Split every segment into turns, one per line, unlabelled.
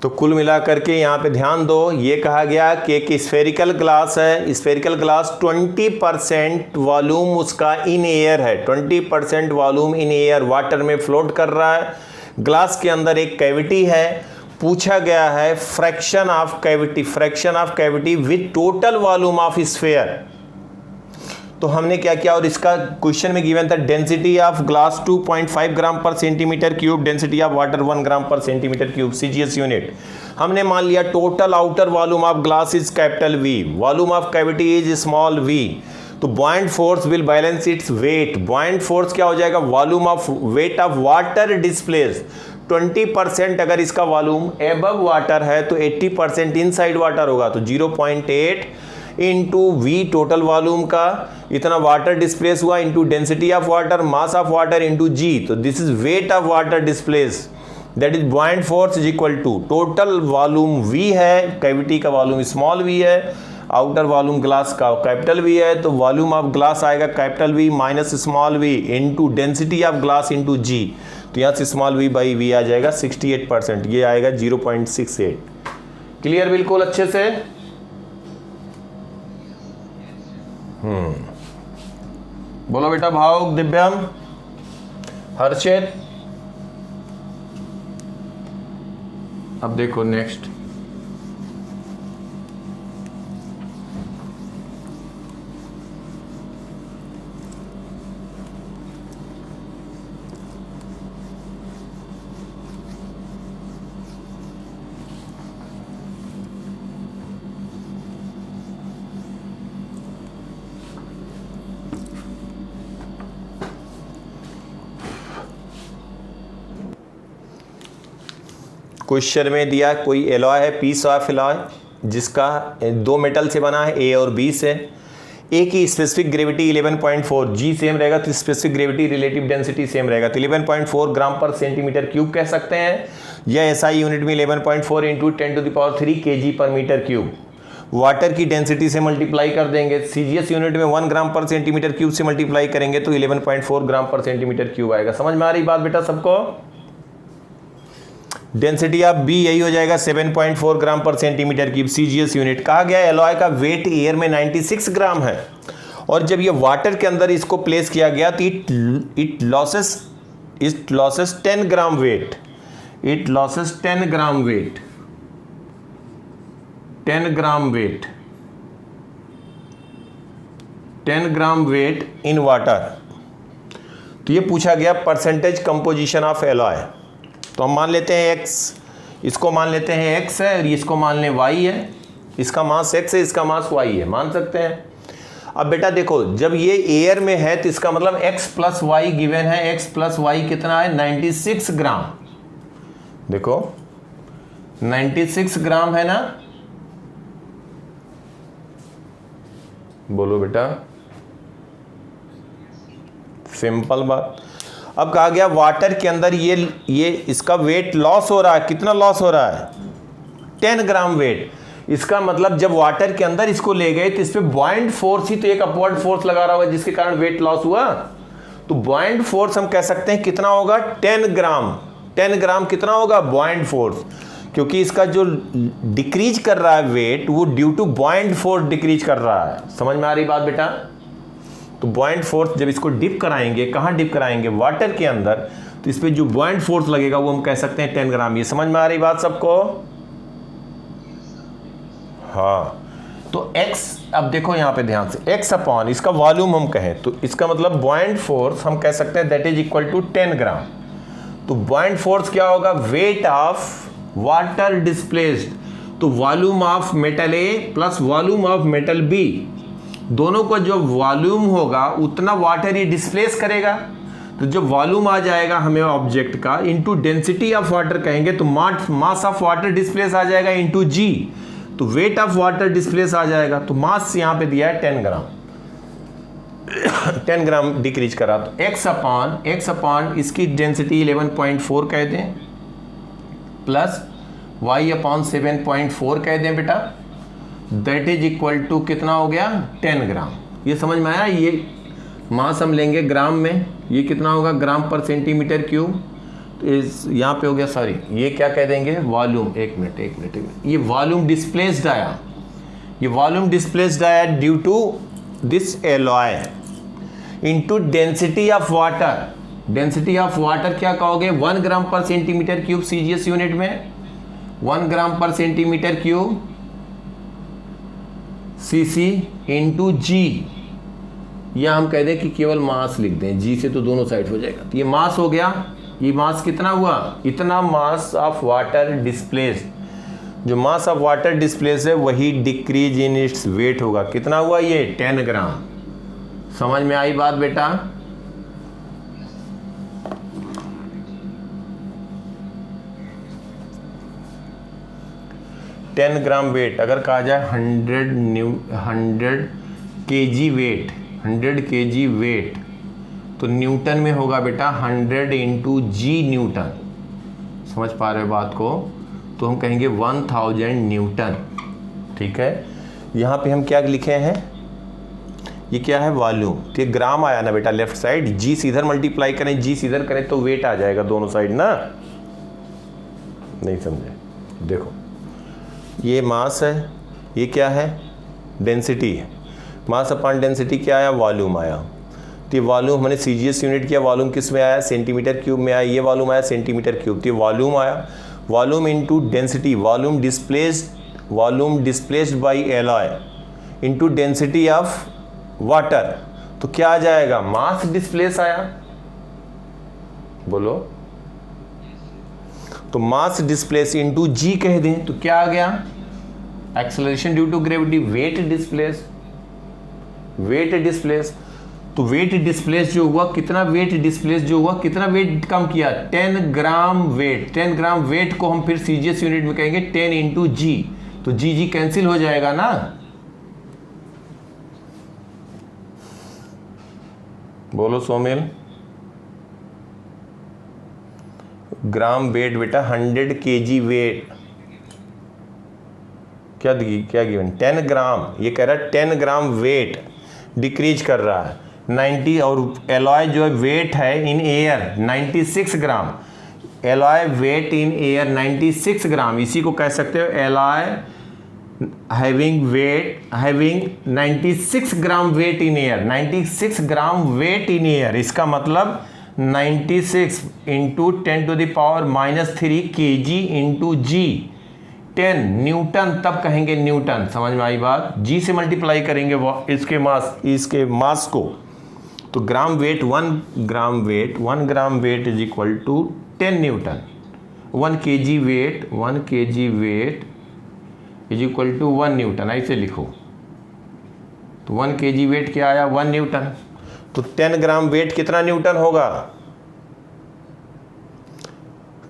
तो कुल मिलाकर के यहाँ पे ध्यान दो, ये कहा गया कि एक स्फेरिकल ग्लास है, स्फेरिकल ग्लास 20% वॉल्यूम उसका इन एयर है, 20% वॉल्यूम इन एयर वाटर में फ्लोट कर रहा है। ग्लास के अंदर एक कैविटी है, पूछा गया है fraction of cavity with total volume of sphere. तो हमने क्या किया, और इसका क्वेश्चन में गिवन था डेंसिटी ऑफ ग्लास 2.5 ग्राम पर centimetre cube, density of water 1 gram पर सेंटीमीटर क्यूब, सीजीएस यूनिट। हमने मान लिया total outer volume of glass is capital V, volume of cavity is small V, तो buoyant force will balance its weight. Buoyant force क्या हो जाएगा, volume of weight of water displace. 20% अगर इसका volume above water है तो 80% inside water होगा, तो 0.8 इंटू वी टोटल वॉल्यूम का, इतना वाटर डिस्प्लेस हुआ, into density of water, mass of water into G, तो this is weight of water displace, that is buoyant force is equal to total volume V है, cavity का volume small V है, outer volume glass का capital V है, तो volume of glass आएगा capital V minus small V into density of glass into G, तो यहाँ से स्मॉल वी बाई वी आ जाएगा 68%, ये आएगा 0.68। क्लियर बिल्कुल अच्छे से? बोलो बेटा भावुक, दिव्यम, हर्षित। अब देखो नेक्स्ट, क्वेश्चन में दिया कोई एलॉय है, पीस ऑफ एलॉय, जिसका दो मेटल से बना है, ए और बी से। ए की स्पेसिफिक ग्रेविटी 11.4, जी सेम रहेगा तो specific gravity relative density same रहेगा, तो 11.4 ग्राम पर सेंटीमीटर क्यूब कह सकते हैं, या एसआई यूनिट में 11.4 इंटू 10⁻³ केजी पर मीटर क्यूब। वाटर की डेंसिटी से मल्टीप्लाई कर देंगे, सीजीएस यूनिट में 1 ग्राम पर सेंटीमीटर क्यूब से मल्टीप्लाई करेंगे तो 11.4 ग्राम पर सेंटीमीटर क्यूब आएगा। समझ में आ रही बात बेटा सबको? डेंसिटी ऑफ बी यही हो जाएगा 7.4 ग्राम पर सेंटीमीटर क्यूब, सीजीएस यूनिट। कहा गया एलॉय का वेट एयर में 96 ग्राम है, और जब ये वाटर के अंदर इसको प्लेस किया गया तो it losses 10 gram weight, it losses 10 gram weight, 10 gram weight, 10 gram weight in water. तो ये पूछा गया परसेंटेज कंपोजिशन ऑफ एलॉय, तो हम मान लेते हैं x, इसको मान लेते हैं x है और इसको मान लें y है, इसका मास x है, इसका मास y है, मान सकते हैं। अब बेटा देखो, जब ये एयर में है तो इसका मतलब x प्लस वाई गिवन है, x प्लस वाई कितना है 96 ग्राम, देखो 96 ग्राम है ना, बोलो बेटा, सिंपल बात। अब कहा गया वाटर के अंदर ये इसका वेट लॉस हो रहा है, कितना लॉस हो रहा है 10 ग्राम वेट। इसका मतलब जब वाटर के अंदर इसको ले गए तो इस पे बॉइंट फोर्स ही तो एक अपवर्ड फोर्स लगा रहा होगा जिसके कारण वेट लॉस हुआ, तो बॉइंट फोर्स हम कह सकते हैं कितना होगा 10 ग्राम। 10 ग्राम कितना होगा बॉइंट फोर्स, क्योंकि इसका जो डिक्रीज कर रहा है वेट वो due to buoyant force decrease कर रहा है। समझ में आ रही बात बेटा? तो बॉइंट फोर्स जब इसको डिप कराएंगे, कहाँ डिप कराएंगे वाटर के अंदर, तो इस पे जो बॉइंट फोर्स लगेगा वो हम कह सकते हैं 10 ग्राम। ये समझ में आ रही बात सबको? हाँ, तो x, अब देखो यहाँ पे ध्यान से, x अपॉन इसका वॉल्यूम हम कहें तो इसका मतलब बॉइंट फोर्स हम कह सकते हैं that is equal to 10 gram. तो बॉइंट फोर्स क्या होगा, वेट ऑफ वाटर डिस्प्लेस्ड, तो volume of metal A plus volume of metal B, दोनों का जो वॉल्यूम होगा उतना वाटर ये डिस्प्लेस करेगा, तो जो वॉल्यूम आ जाएगा हमें ऑब्जेक्ट का इनटू डेंसिटी ऑफ वाटर कहेंगे तो मास ऑफ वाटर डिस्प्लेस आ जाएगा इनटू जी, तो वेट ऑफ वाटर डिस्प्लेस आ जाएगा। तो मास यहाँ पे दिया है 10 ग्राम, 10 ग्राम डिक्रीज करा, तो x अपॉन इसकी डेंसिटी 11.4 कह दें प्लस y अपॉन 7.4 कह दें बेटा, दैट इज इक्वल टू कितना हो गया 10 ग्राम। ये समझ में आया? ये मास हम लेंगे ग्राम में, ये कितना होगा ग्राम पर सेंटीमीटर क्यूब, इस यहाँ पे हो गया, सॉरी ये क्या कह देंगे, वॉल्यूम। एक मिनट, ये वॉल्यूम डिस्प्लेस्ड आया, ये वॉल्यूम डिस्प्लेस्ड आया due to this alloy into density of water. Density of water क्या कहोगे, 1 ग्राम पर सेंटीमीटर क्यूब सीजीएस यूनिट में, 1 ग्राम पर सेंटीमीटर क्यूब सीसी इंटू जी, या हम कह दें कि केवल मास लिख दें, जी से तो दोनों साइड हो जाएगा। तो ये मास हो गया, ये मास कितना हुआ, इतना मास ऑफ वाटर डिस्प्लेस्ड। जो मास ऑफ वाटर डिस्प्लेस है वही डिक्रीज इन इट्स वेट होगा। कितना हुआ ये, 10 ग्राम। समझ में आई बात बेटा? टेन ग्राम वेट अगर कहा जाए 100 केजी वेट, 100 केजी वेट तो न्यूटन में होगा बेटा 100 इंटू जी न्यूटन। समझ पा रहे हो बात को? तो हम कहेंगे 1000 न्यूटन। ठीक है, यहाँ पे हम क्या लिखे हैं, ये क्या है, वॉल्यूम। तो ये ग्राम आया ना बेटा लेफ्ट साइड, जी से इधर मल्टीप्लाई करें, जी से इधर करें तो वेट आ जाएगा दोनों साइड ना। नहीं समझे? देखो ये मास है, ये क्या है, डेंसिटी है। मास अपॉन डेंसिटी क्या आया, वॉल्यूम आया। तो ये वॉल्यूम हमने सीजीएस यूनिट किया, वॉल्यूम किस में आया, सेंटीमीटर क्यूब में आया। ये वॉल्यूम आया सेंटीमीटर क्यूब, तो ये वॉल्यूम आया। Volume into density, volume displaced by alloy into density of water, तो क्या आ जाएगा, मास डिस्प्लेस आया। बोलो, तो मास डिस्प्लेस इनटू जी कह दें तो क्या आ गया, acceleration due to gravity. Weight displace, weight displace, तो वेट डिस्प्लेस जो हुआ, कितना वेट डिस्प्लेस जो हुआ, कितना वेट कम किया, 10 ग्राम वेट। 10 ग्राम वेट को हम फिर सीजीएस यूनिट में कहेंगे 10 इंटू जी, तो जी जी कैंसिल हो जाएगा ना। बोलो सोमिल। ग्राम वेट बेटा 100 केजी वेट, क्या गिवन, 10 ग्राम। ये कह रहा है 10 ग्राम वेट डिक्रीज कर रहा है 90, और एलॉय जो है वेट है in air 96 gram. Alloy weight in air 96 gram, इसी को कह सकते हो alloy having 96 gram weight in air, 96 gram weight in air. इसका मतलब 96 into 10⁻³ kg into G, 10 newton, तब कहेंगे न्यूटन। समझ में आई बात? जी से मल्टीप्लाई करेंगे इसके मास को, तो gram weight 1 gram weight is equal to 10 newton. 1 kg weight is equal to 1 newton, ऐसे लिखो। तो 1 kg वेट क्या आया, 1 न्यूटन। तो 10 ग्राम वेट कितना न्यूटन होगा,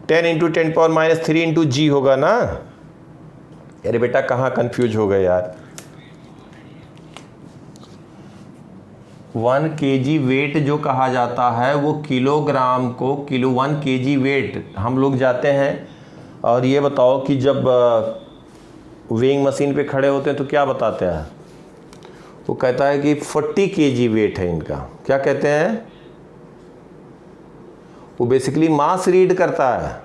10 इंटू 10⁻³ इंटू जी होगा ना। अरे बेटा कहाँ कंफ्यूज हो गए यार। 1 kg वेट जो कहा जाता है वो किलोग्राम को 1 kg वेट हम लोग जाते हैं। और ये बताओ कि जब वेइंग मशीन पे खड़े होते हैं तो क्या बताते हैं, वो कहता है कि 40 kg वेट है इनका। क्या कहते हैं, वो बेसिकली मास रीड करता है,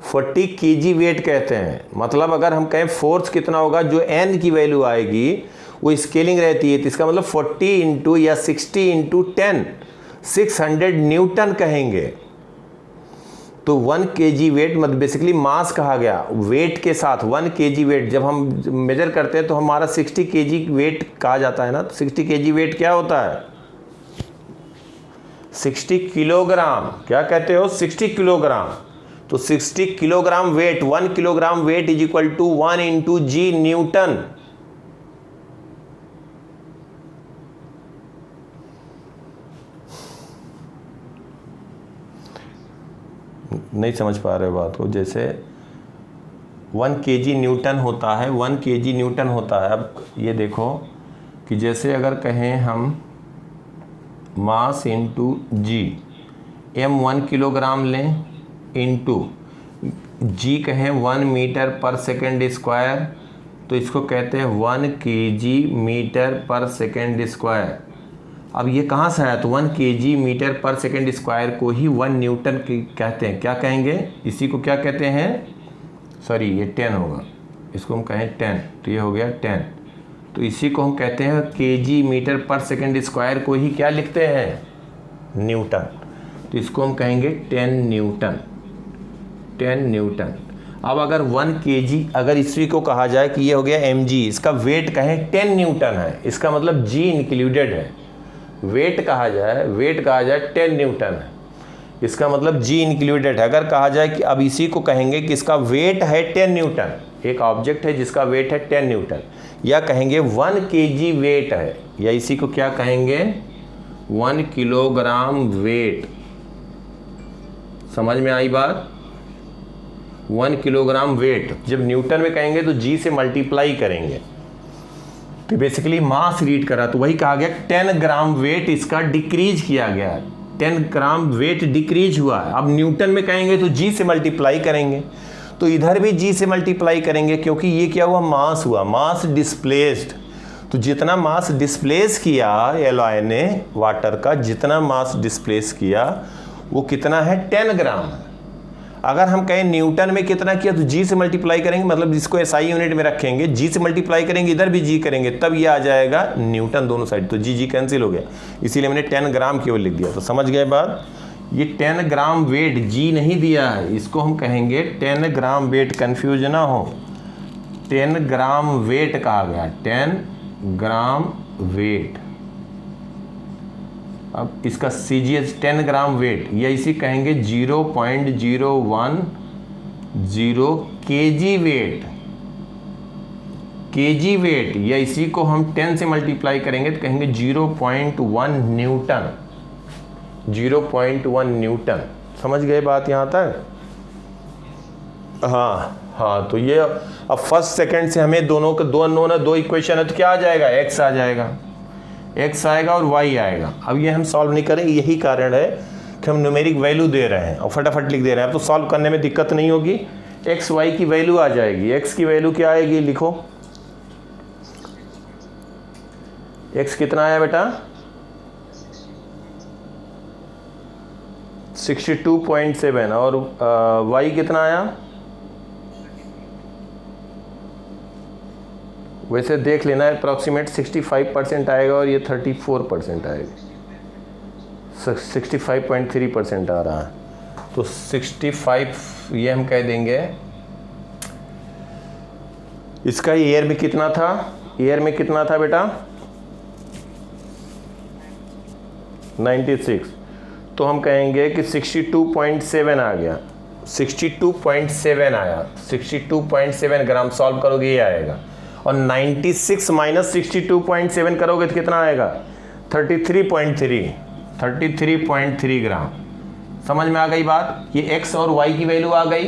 40 kg वेट कहते हैं। मतलब अगर हम कहें फोर्स कितना होगा, जो n की वैल्यू आएगी वो स्केलिंग रहती है, तो इसका मतलब 40 इंटू या 60 इंटू 10, 600 न्यूटन कहेंगे। तो 1 kg वेट मतलब बेसिकली मास कहा गया, वेट के साथ 1 kg वेट जब हम मेजर करते हैं तो हमारा 60 kg वेट कहा जाता है ना। तो 60 kg वेट क्या होता है, 60 किलोग्राम। क्या कहते हो, 60 किलोग्राम। तो 60 kilogram weight, 1 kilogram weight is equal to 1 into G newton. नहीं समझ पा रहे हो बात को? जैसे 1 kg न्यूटन होता है, 1 kg न्यूटन होता है। अब ये देखो कि जैसे अगर कहें हम मास इंटू जी, m 1 किलोग्राम लें इंटू जी कहें 1 मीटर पर सेकेंड स्क्वायर, तो इसको कहते हैं 1 kg मीटर पर सेकेंड स्क्वायर। अब ये कहाँ से आया, तो 1 kg मीटर पर सेकेंड स्क्वायर को ही 1 न्यूटन कहते हैं। क्या कहेंगे, इसी को क्या कहते हैं, सॉरी ये 10 होगा, इसको हम कहें 10, तो ये हो गया 10, तो इसी को हम कहते हैं kg मीटर पर सेकेंड स्क्वायर को ही क्या लिखते हैं, न्यूटन, तो इसको हम कहेंगे 10 न्यूटन, 10 न्यूटन। अब अगर 1 kg, अगर इसी को कहा जाए कि ये हो गया mg, इसका वेट कहें 10 न्यूटन है, इसका मतलब g इंक्लूडेड है, वेट कहा जाए 10 न्यूटन है, इसका मतलब g इंक्लूडेड है। अगर कहा जाए कि अब इसी को कहेंगे कि इसका वेट है 10 न्यूटन, एक ऑब्जेक्ट है जिसका वेट है 10 न्यूटन, या कहेंगे 1 kg वेट है, या इसी को क्या कहेंगे 1 किलोग्राम वेट। समझ में आई बात, 1 किलोग्राम वेट जब न्यूटन में कहेंगे तो g से मल्टीप्लाई करेंगे, तो बेसिकली मास रीड करा, तो वही कहा गया 10 ग्राम वेट इसका डिक्रीज किया गया, 10 ग्राम वेट डिक्रीज हुआ है। अब न्यूटन में कहेंगे तो g से मल्टीप्लाई करेंगे, तो इधर भी g से मल्टीप्लाई करेंगे, क्योंकि ये क्या हुआ, मास हुआ, मास डिस्प्लेस्ड, तो जितना मास डिस्प्लेस किया एलॉय ने वाटर का, जितना मास डिस्प्लेस किया वो कितना है, 10 ग्राम है। अगर हम कहें न्यूटन में कितना किया, तो जी से मल्टीप्लाई करेंगे, मतलब इसको एसआई यूनिट में रखेंगे, जी से मल्टीप्लाई करेंगे, इधर भी जी करेंगे, तब ये आ जाएगा न्यूटन दोनों साइड, तो जी जी कैंसिल हो गया, इसीलिए मैंने 10 ग्राम केवल लिख दिया। तो समझ गए बात, ये 10 ग्राम वेट जी नहीं दिया है, इसको हम कहेंगे 10 ग्राम वेट, कन्फ्यूज ना हो, 10 ग्राम वेट कहा गया, 10 ग्राम वेट। अब इसका CGS 10 ग्राम वेट, या इसी कहेंगे 0.0110 kg वेट, kg वेट, या इसी को हम 10 से मल्टीप्लाई करेंगे तो कहेंगे 0.1 न्यूटन, 0.1 न्यूटन। समझ गए बात यहाँ तक, हाँ, तो ये अब फर्स्ट सेकंड से हमें दोनों के दो अननोन है, दो इक्वेशन है, तो क्या आ जाएगा, x आ जाएगा, x आएगा और y आएगा। अब ये हम सॉल्व नहीं करेंगे, यही कारण है कि हम न्यूमेरिक वैल्यू दे रहे हैं और फटाफट लिख दे रहे हैं, अब तो सॉल्व करने में दिक्कत नहीं होगी, x y की वैल्यू आ जाएगी। x की वैल्यू क्या आएगी, लिखो, x कितना आया बेटा, 62.7, और y कितना आया, वैसे देख लेना है, अप्रॉक्सीमेट 65% आएगा और ये 34% आएगा, 65.3% आ रहा है, तो 65 ये हम कह देंगे। इसका एयर में कितना था, एयर में कितना था बेटा, 96, तो हम कहेंगे कि 62.7 आ गया, 62.7 आया, 62.7 ग्राम, सॉल्व करोगे ये आएगा, और 96 माइनस 62.7 करोगे तो कितना आएगा, 33.3 ग्राम। समझ में आ गई बात, ये x और y की वैल्यू आ गई।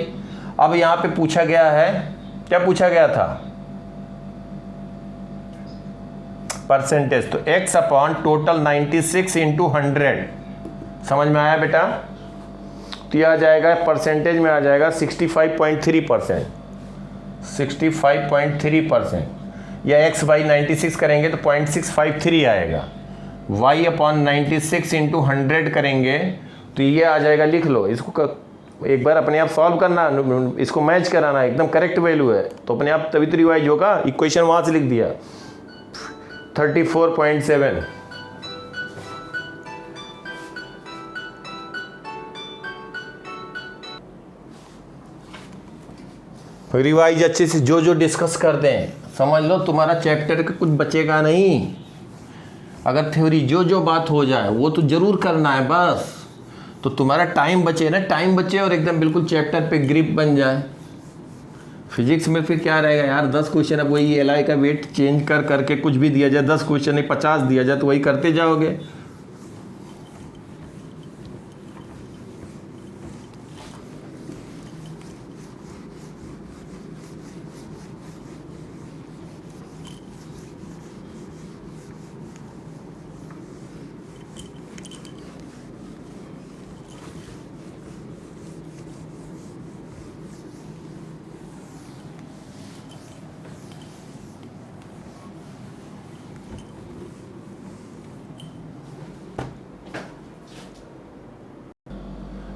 अब यहाँ पे पूछा गया है, क्या पूछा गया था, परसेंटेज, तो x अपॉन टोटल 96 इंटू 100, समझ में आया बेटा, तो ये आ जाएगा परसेंटेज में आ जाएगा 65.3%, 65.3%, या x बाई 96 करेंगे तो 0.653 आएगा, y अपॉन 96 इंटू 100 करेंगे तो ये आ जाएगा, लिख लो इसको, एक बार अपने आप सॉल्व करना, इसको मैच कराना, एकदम करेक्ट वैल्यू है तो अपने आप तभी तो रिवाइज होगा, इक्वेशन वहाँ से लिख दिया 34.7। रिवाइज अच्छे से जो जो डिस्कस कर दें, समझ लो तुम्हारा चैप्टर का कुछ बचेगा नहीं, अगर थ्योरी जो जो बात हो जाए वो तो जरूर करना है बस, तो तुम्हारा टाइम बचे ना, टाइम बचे और एकदम बिल्कुल चैप्टर पे ग्रिप बन जाए। फिजिक्स में फिर क्या रहेगा यार, 10 क्वेश्चन, अब वही एलआई का वेट चेंज कर करके कुछ भी दिया जाए, 10 क्वेश्चन नहीं 50 दिया जाए तो वही करते जाओगे।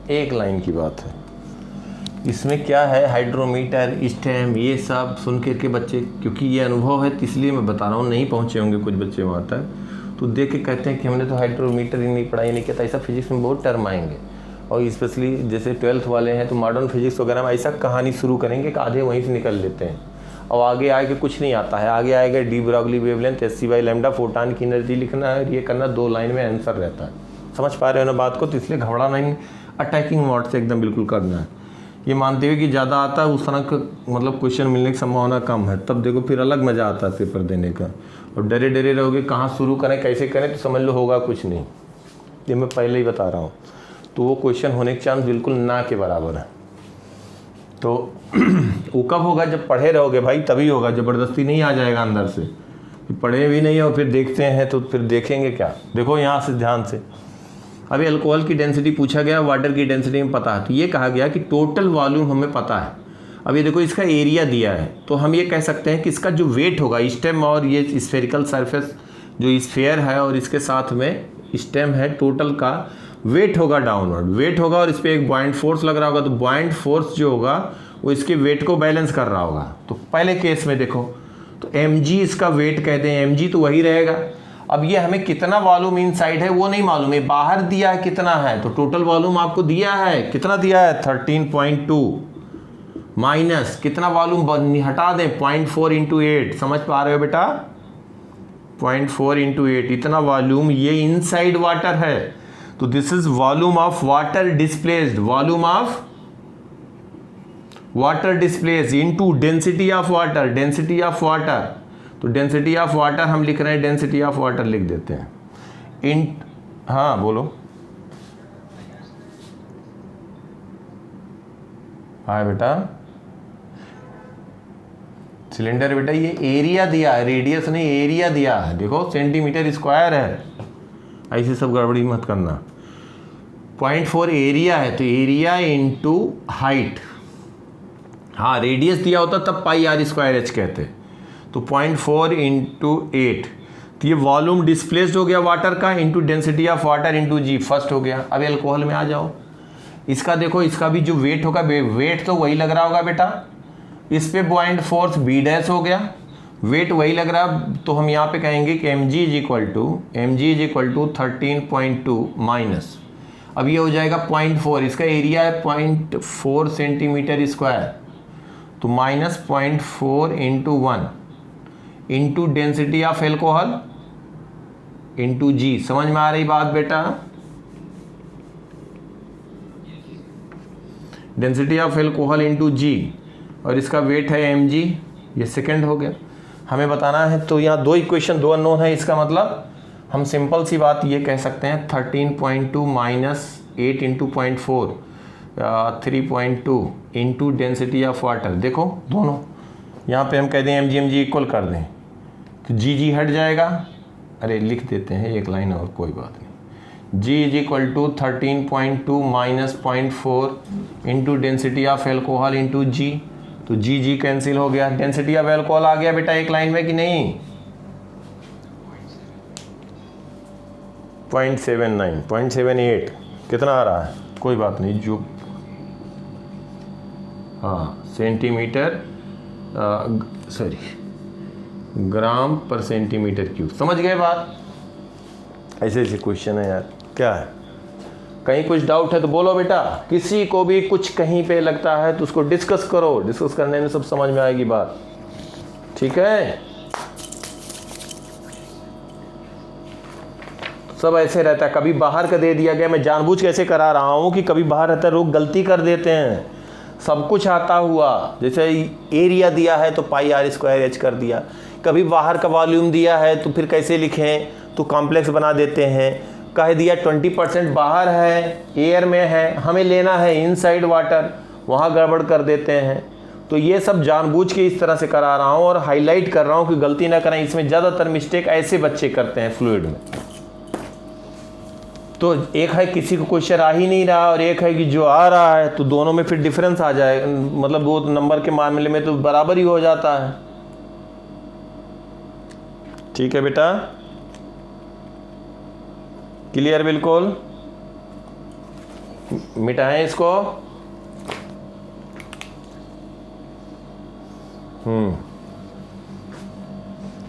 एक लाइन की बात है। इसमें क्या है, हाइड्रोमीटर, स्टेम, ये सब सुन के बच्चे, क्योंकि ये अनुभव है तो इसलिए मैं बता रहा हूँ, नहीं पहुँचे होंगे कुछ बच्चे वहाँ तक, तो देख के कहते हैं कि हमने तो हाइड्रोमीटर ही नहीं पढ़ा, ही नहीं किया था। ऐसा फिजिक्स में बहुत टर्म आएंगे, और स्पेशली जैसे 12th वाले हैं तो मॉडर्न फिजिक्स वगैरह में ऐसा कहानी शुरू करेंगे कि आधे वहीं से निकल लेते हैं, और आगे आगे कुछ नहीं आता है। आगे आएगा de Broglie wavelength, SC/λ, photon की एनर्जी लिखना है, ये करना, 2 लाइन में आंसर रहता है। समझ पा रहे हो ना बात को? तो इसलिए घबराना नहीं, अटैकिंग मोड से एकदम बिल्कुल करना है। ये मानते हुए कि ज़्यादा आता है उस तरह का मतलब क्वेश्चन मिलने की संभावना कम है, तब देखो फिर अलग मज़ा आता है पेपर देने का। और डरे डरे रहोगे कहाँ शुरू करें कैसे करें, तो समझ लो होगा कुछ नहीं, ये मैं पहले ही बता रहा हूँ। तो वो क्वेश्चन होने के चांस बिल्कुल ना के बराबर है। तो वो कब होगा, जब पढ़े रहोगे भाई, तभी होगा, ज़बरदस्ती नहीं आ जाएगा अंदर से। पढ़े भी नहीं और फिर देखते हैं तो फिर देखेंगे क्या। देखो यहाँ से ध्यान से, अभी अल्कोहल की डेंसिटी पूछा गया, वाटर की डेंसिटी में पता है, तो ये कहा गया कि टोटल वॉल्यूम हमें पता है। अब ये देखो इसका एरिया दिया है, तो हम ये कह सकते हैं कि इसका जो वेट होगा, स्टेम और ये स्फेरिकल सरफेस जो स्फेयर है और इसके साथ में स्टेम है, टोटल का वेट होगा डाउनवर्ड, वेट होगा, और इस पर एक बॉइंट फोर्स लग रहा होगा, तो बॉइंट फोर्स जो होगा वो इसके वेट को बैलेंस कर रहा होगा। तो पहले केस में देखो तो mg इसका वेट कहते हैं, mg तो वही रहेगा। अब ये हमें कितना वॉल्यूम इनसाइड है वो नहीं मालूम है, बाहर दिया है कितना है, तो टोटल वॉल्यूम आपको दिया है, कितना दिया है 13.2 माइनस कितना वॉल्यूम हटा दें 0.4 इंटू 8, समझ पा रहे हो बेटा, 0.4 इंटू 8 इतना वॉल्यूम, ये इनसाइड वाटर है। तो this is volume of water displaced, volume of water displace into density of water, density of water. तो डेंसिटी ऑफ वाटर हम लिख रहे हैं, डेंसिटी ऑफ वाटर लिख देते हैं इन, हाँ बोलो, हाँ बेटा, सिलेंडर बेटा ये एरिया दिया है, रेडियस नहीं एरिया दिया है, देखो सेंटीमीटर स्क्वायर है, ऐसे सब गड़बड़ी मत करना। 0.4 एरिया है, तो एरिया इंटू हाइट, हाँ रेडियस दिया होता तब πr²h कहते, तो 0.4 इंटू 8, तो ये वॉल्यूम डिस्प्लेस्ड हो गया वाटर का, into density of water into G, first हो गया। अब एल्कोहल में आ जाओ, इसका देखो, इसका भी जो वेट होगा, वेट तो वही लग रहा होगा बेटा, इस पे बॉइंट फोर्स b डैश हो गया, वेट वही लग रहा, तो हम यहाँ पे कहेंगे कि mg is equal to 13.2 minus, अब ये हो जाएगा 0.4, इसका एरिया है 0.4 सेंटीमीटर स्क्वायर, तो minus 0.4 into 1 into density of alcohol into G. समझ में आ रही बात बेटा? Density of alcohol into G, और इसका वेट है mg, ये सेकंड हो गया। हमें बताना है, तो यहाँ 2 इक्वेशन 2 अननोन है, इसका मतलब हम सिंपल सी बात ये कह सकते हैं 13.2 minus 8 into 0.4 3.2 into density of water. देखो दोनों यहाँ पे हम कह दें mg इक्वल कर दें, तो जी हट जाएगा, अरे लिख देते हैं एक लाइन और, कोई बात नहीं, g is equal to 13.2 minus 0.4 into density of alcohol into G, तो जी कैंसिल हो गया, डेंसिटी ऑफ एल्कोहल आ गया बेटा एक लाइन में कि नहीं, 0.79 0.78 कितना आ रहा है, कोई बात नहीं, जो हाँ सेंटीमीटर सॉरी ग्राम पर सेंटीमीटर क्यूब। समझ गए बात? ऐसे ऐसे क्वेश्चन है यार, क्या है, कहीं कुछ डाउट है तो बोलो बेटा, किसी को भी कुछ कहीं पे लगता है तो उसको डिस्कस करो, डिस्कस करने में सब समझ में आएगी बात, ठीक है? सब ऐसे रहता है, कभी बाहर का दे दिया गया, मैं जानबूझ के ऐसे करा रहा हूँ कि कभी बाहर रहता है, लोग गलती कर देते हैं, सब कुछ आता हुआ, जैसे एरिया दिया है तो πr²h कर दिया, कभी बाहर का वॉल्यूम दिया है तो फिर कैसे लिखें, तो कॉम्प्लेक्स बना देते हैं, कह दिया 20% बाहर है, एयर में है, हमें लेना है इनसाइड वाटर, वहाँ गड़बड़ कर देते हैं। तो ये सब जानबूझ के इस तरह से करा रहा हूँ और हाईलाइट कर रहा हूँ कि गलती ना करें, इसमें ज़्यादातर मिस्टेक ऐसे बच्चे करते हैं फ्लूइड में। तो एक है किसी को क्वेश्चन आ ही नहीं रहा और एक है कि जो आ रहा है, तो दोनों में फिर डिफरेंस आ जाए, मतलब 2 नंबर के मामले में तो बराबर ही हो जाता है। ठीक है बेटा, क्लियर बिल्कुल? मिटाएं इसको।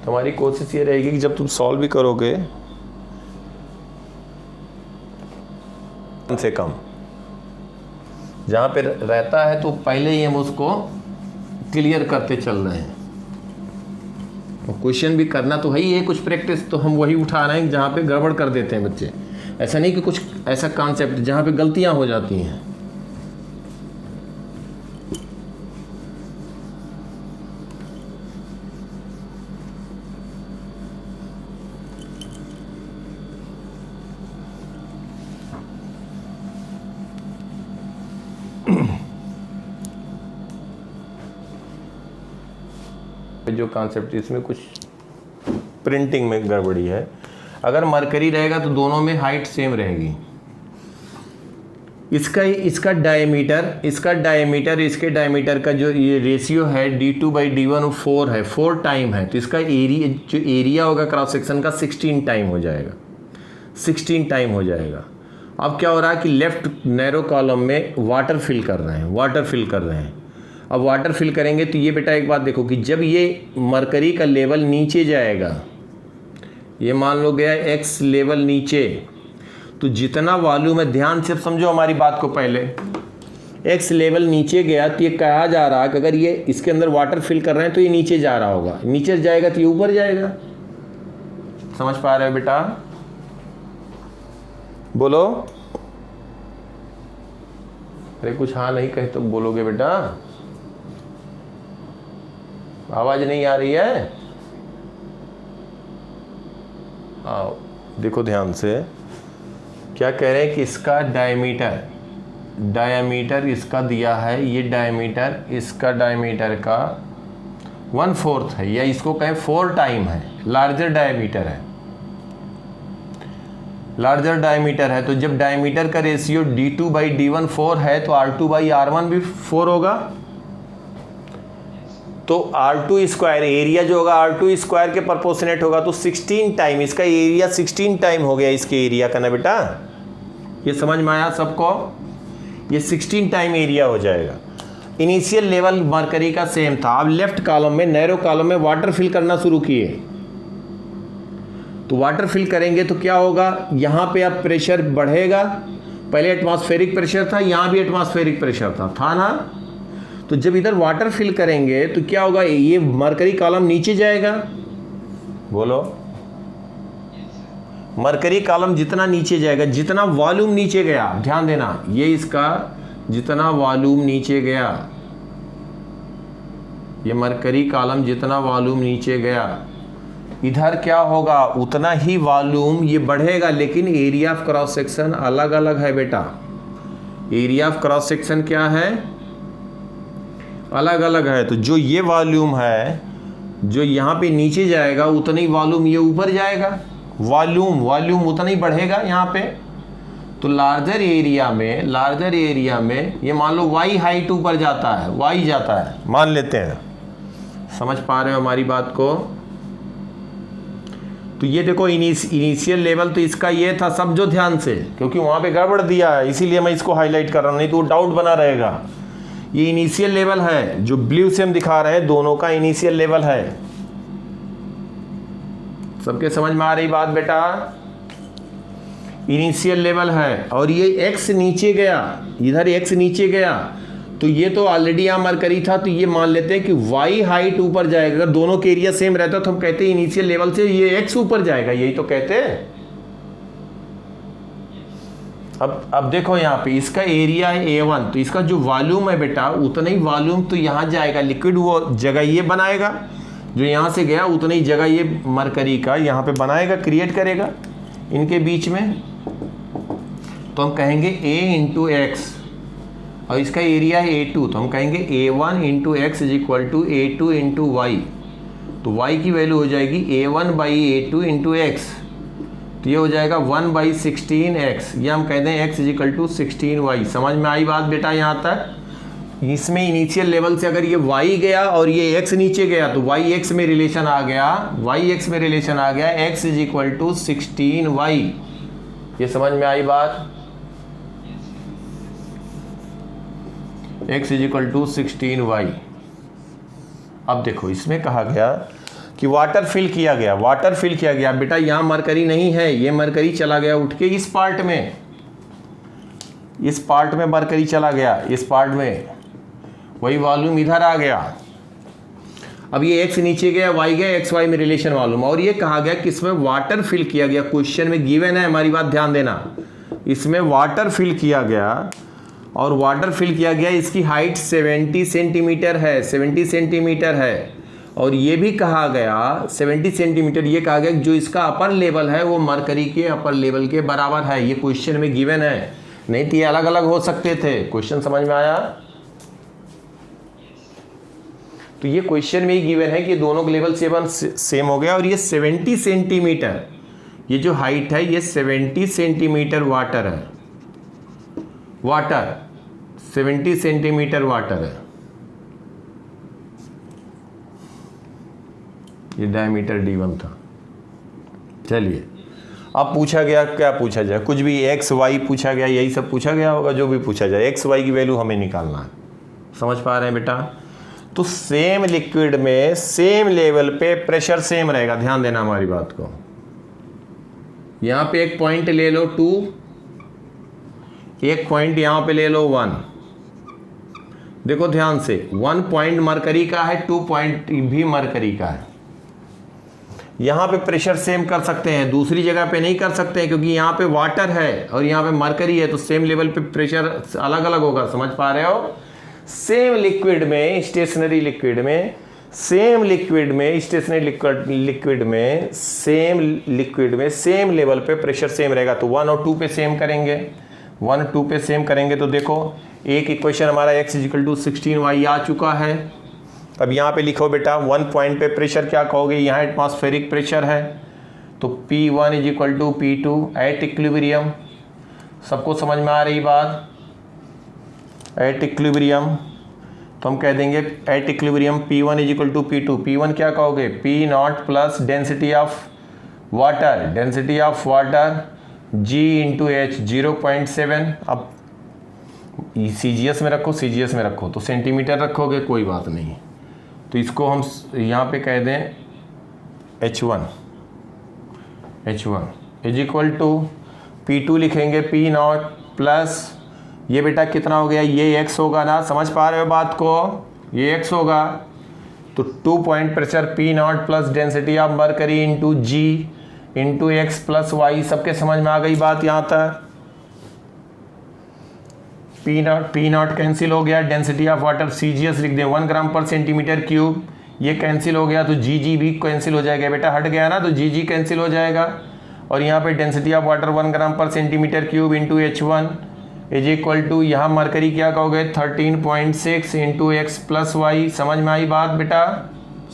तुम्हारी कोशिश ये रहेगी कि जब तुम सॉल्व भी करोगे कम से कम जहाँ पे रहता है तो पहले ही हम उसको क्लियर करते चल रहे हैं। क्वेश्चन भी करना तो है ही है, कुछ प्रैक्टिस तो हम वही उठा रहे हैं जहाँ पे गड़बड़ कर देते हैं बच्चे। ऐसा नहीं कि कुछ ऐसा कॉन्सेप्ट जहाँ पे गलतियाँ हो जाती हैं। जो कॉन्सेप्ट इसमें कुछ प्रिंटिंग में गड़बड़ी है। अगर मरकरी रहेगा तो दोनों में हाइट सेम रहेगी। इसका डायमीटर इसके डायमीटर का जो ये रेशियो है d2/d1 4 है, 4 टाइम है। तो इसका एरिया होगा क्रॉस सेक्शन का 16 टाइम हो जाएगा, 16 टाइम हो जाएगा। अब क्या हो रहा है कि लेफ्ट नैरो कॉलम में वाटर फिल कर रहे हैं। अब वाटर फिल करेंगे तो ये बेटा एक बात देखो कि जब ये मरकरी का लेवल नीचे जाएगा, ये मान लो गया x लेवल नीचे, तो जितना वॉल्यूम है, ध्यान से समझो हमारी बात को पहले, x लेवल नीचे गया तो ये कहा जा रहा है कि अगर ये इसके अंदर वाटर फिल कर रहे हैं तो ये नीचे जा रहा होगा, नीचे जाएगा तो ये ऊपर जाएगा। समझ पा रहे हो बेटा? बोलो। अरे कुछ हाँ नहीं कहे तो बोलोगे बेटा, आवाज नहीं आ रही है? हाँ देखो ध्यान से, क्या कह रहे हैं कि इसका डायमीटर इसका दिया है, ये डायमीटर इसका डायमीटर का 1/4 है, या इसको कहें 4 टाइम है, लार्जर डायमीटर है। तो जब डायमीटर का रेशियो d2/d1 4 है तो r2/r1 भी 4 होगा। तो r2 स्क्वायर एरिया जो होगा r2 स्क्वायर के प्रोपोर्शनेट होगा, तो 16 टाइम इसका एरिया 16 टाइम हो गया इसके एरिया का ना बेटा। ये समझ में आया सबको? ये 16 टाइम एरिया हो जाएगा। इनिशियल लेवल मरकरी का सेम था। अब लेफ्ट कॉलम में, नैरो कॉलम में वाटर फिल करना शुरू किए, तो वाटर फिल करेंगे तो क्या होगा, यहाँ पे अब प्रेशर बढ़ेगा। पहले एटमॉस्फेरिक प्रेशर था, यहाँ भी एटमॉस्फेरिक प्रेशर था ना। तो जब इधर वाटर फिल करेंगे तो क्या होगा, ये मरकरी कॉलम नीचे जाएगा। बोलो। मरकरी कॉलम जितना नीचे जाएगा, जितना वॉल्यूम नीचे गया, ध्यान देना, ये इसका जितना वॉल्यूम नीचे गया, ये मरकरी कॉलम जितना वॉल्यूम नीचे गया, इधर क्या होगा, उतना ही वॉल्यूम ये बढ़ेगा। लेकिन एरिया ऑफ क्रॉस सेक्शन अलग अलग है बेटा। एरिया ऑफ क्रॉस सेक्शन क्या है, अलग अलग है। तो जो ये वॉल्यूम है, जो यहाँ पे नीचे जाएगा, उतना ही वॉल्यूम ये ऊपर जाएगा। वॉल्यूम उतना ही बढ़ेगा यहाँ पे। तो लार्जर एरिया में ये मान लो y हाइट ऊपर जाता है, y जाता है, मान लेते हैं। समझ पा रहे हो हमारी बात को? तो ये देखो इनिशियल लेवल तो इसका ये था, समझो ध्यान से, क्योंकि वहाँ पे गड़बड़ दिया है इसीलिए मैं इसको हाईलाइट कर रहा हूँ, नहीं तो डाउट बना रहेगा। ये इनिशियल लेवल है, जो ब्लू से हम दिखा रहे हैं, दोनों का इनिशियल लेवल है। सबके समझ में आ रही बात बेटा? इनिशियल लेवल है। और ये x नीचे गया, इधर x नीचे गया, तो ये तो ऑलरेडी यहाँ मरकरी था, तो ये मान लेते हैं कि y हाइट ऊपर जाएगा। अगर दोनों के एरिया सेम रहता तो हम कहते हैं इनिशियल लेवल से ये x ऊपर जाएगा, यही तो कहते हैं। अब देखो यहाँ पे इसका एरिया है A1, तो इसका जो वॉल्यूम है बेटा, उतना ही वॉल्यूम तो यहाँ जाएगा, लिक्विड वो जगह ये बनाएगा, जो यहाँ से गया उतना ही जगह ये मरकरी का यहाँ पे बनाएगा, क्रिएट करेगा इनके बीच में। तो हम कहेंगे A इंटू एक्स, और इसका एरिया है A2, तो हम कहेंगे A1 into X is equal to A2 into Y. तो y की वैल्यू हो जाएगी A1/A2 इंटू एक्स, तो ये हो जाएगा 1/16x। ये हम कहते हैं x is equal to 16y। समझ में आई बात बेटा यहाँ तक? इसमें इनिशियल लेवल से अगर ये y गया और ये x नीचे गया तो y x में रिलेशन आ गया, x is equal to 16y। ये समझ में आई बात? x is equal to 16y। अब देखो इसमें कहा गया कि वाटर फिल किया गया, वाटर फिल किया गया। बेटा यहाँ मरकरी नहीं है, ये मरकरी चला गया उठ के इस पार्ट में, इस पार्ट में मरकरी चला गया, इस पार्ट में, वही वॉल्यूम इधर आ गया। अब ये x नीचे गया, y गया, x y में रिलेशन मालूम। और ये कहा गया कि इसमें वाटर फिल किया गया, क्वेश्चन में गिवन है, हमारी बात ध्यान देना, इसमें वाटर फिल किया गया और वाटर फिल किया गया, इसकी हाइट 70 सेंटीमीटर है, 70 सेंटीमीटर है। और ये भी कहा गया 70 सेंटीमीटर, ये कहा गया जो इसका अपर लेवल है वो मरकरी के अपर लेवल के बराबर है। ये क्वेश्चन में गिवन है, नहीं तो ये अलग अलग हो सकते थे। क्वेश्चन समझ में आया? तो ये क्वेश्चन में ही गिवन है कि दोनों के लेवल सेम हो गया। और ये 70 सेंटीमीटर, ये जो हाइट है ये 70 सेंटीमीटर वाटर है, वाटर 70 सेंटीमीटर वाटर है। ये डायमीटर d1 था। चलिए अब पूछा गया, क्या पूछा जाए, कुछ भी x y पूछा गया, यही सब पूछा गया होगा, जो भी पूछा जाए x y की वैल्यू हमें निकालना है। समझ पा रहे हैं बेटा? तो सेम लिक्विड में सेम लेवल पे प्रेशर सेम रहेगा, ध्यान देना हमारी बात को। यहां पे एक पॉइंट ले लो 2, एक पॉइंट यहां पे ले लो 1। देखो ध्यान से, 1 पॉइंट मरकरी का है, 2 पॉइंट भी मरकरी का है। यहां पे प्रेशर सेम कर सकते हैं, दूसरी जगह पे नहीं कर सकते हैं, क्योंकि यहां पे वाटर है और यहां पे मरकरी है, तो सेम लेवल पे प्रेशर अलग अलग होगा। समझ पा रहे हो? सेम लिक्विड में, स्टेशनरी लिक्विड में, सेम लिक्विड में, स्टेशनरी लिक्विड में, सेम लिक्विड में सेम लेवल पे प्रेशर सेम रहेगा। तो 1 और 2 पे सेम करेंगे, 1 और 2 पे सेम करेंगे। तो देखो एक इक्वेशन हमारा x इजिकल टू 16y आ चुका है। अब यहाँ पे लिखो बेटा 1 पॉइंट पे प्रेशर क्या कहोगे, यहाँ एटमॉस्फेरिक प्रेशर है, तो P1 is equal to P2 at equilibrium. सबको समझ में आ रही बात? एट इक्विलिब्रियम तो हम कह देंगे at equilibrium P1 is equal to P2। P1 क्या कहोगे, P0 plus density of water, density of water G into H 0.7। अब CGS में रखो, CGS में रखो तो सेंटीमीटर रखोगे, कोई बात नहीं। तो इसको हम यहाँ पे कह दें H1 is equal to P2 लिखेंगे P0 प्लस ये बेटा कितना हो गया, ये x होगा ना। समझ पा रहे हो बात को? ये x होगा। तो 2 point pressure P0 plus density of mercury into G into X plus Y. सबके समझ में आ गई बात यहाँ तक? P0 कैंसिल हो गया, डेंसिटी ऑफ वाटर CGS लिख दें 1 ग्राम पर सेंटीमीटर क्यूब, ये कैंसिल हो गया, तो Gg भी कैंसिल हो जाएगा बेटा, हट गया ना, तो Gg कैंसिल हो जाएगा। और यहाँ पे डेंसिटी ऑफ वाटर 1 ग्राम पर centimetre cube into H1 is equal to, यहाँ मरकरी क्या कहोगे 13.6 इंटू एक्स प्लस वाई। समझ में आई बात बेटा?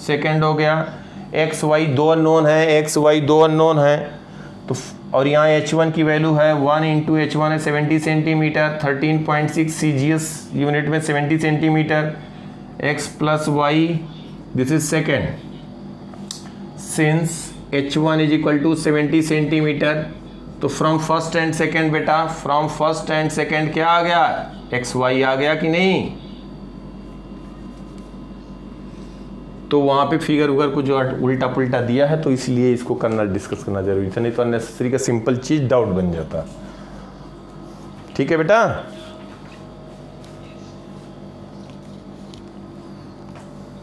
सेकेंड हो गया। एक्स वाई 2 अननोन है, एक्स वाई 2 अननोन है, तो और यहाँ H1 की वैल्यू है 1 इंटू H1 है 70 सेंटीमीटर, 13.6 CGS यूनिट में 70 centimetre, x plus Y, this is second. Since H1 is equal to 70 centimetre, तो फ्रॉम फर्स्ट एंड सेकेंड बेटा, फ्रॉम फर्स्ट एंड सेकेंड क्या आ गया, एक्स वाई आ गया कि नहीं? तो वहाँ पे फिगर उगर कुछ उल्टा पुल्टा दिया है, तो इसलिए इसको करना, डिस्कस करना जरूरी था, नहीं तो अननेसेसरी का सिंपल चीज डाउट बन जाता। ठीक है बेटा?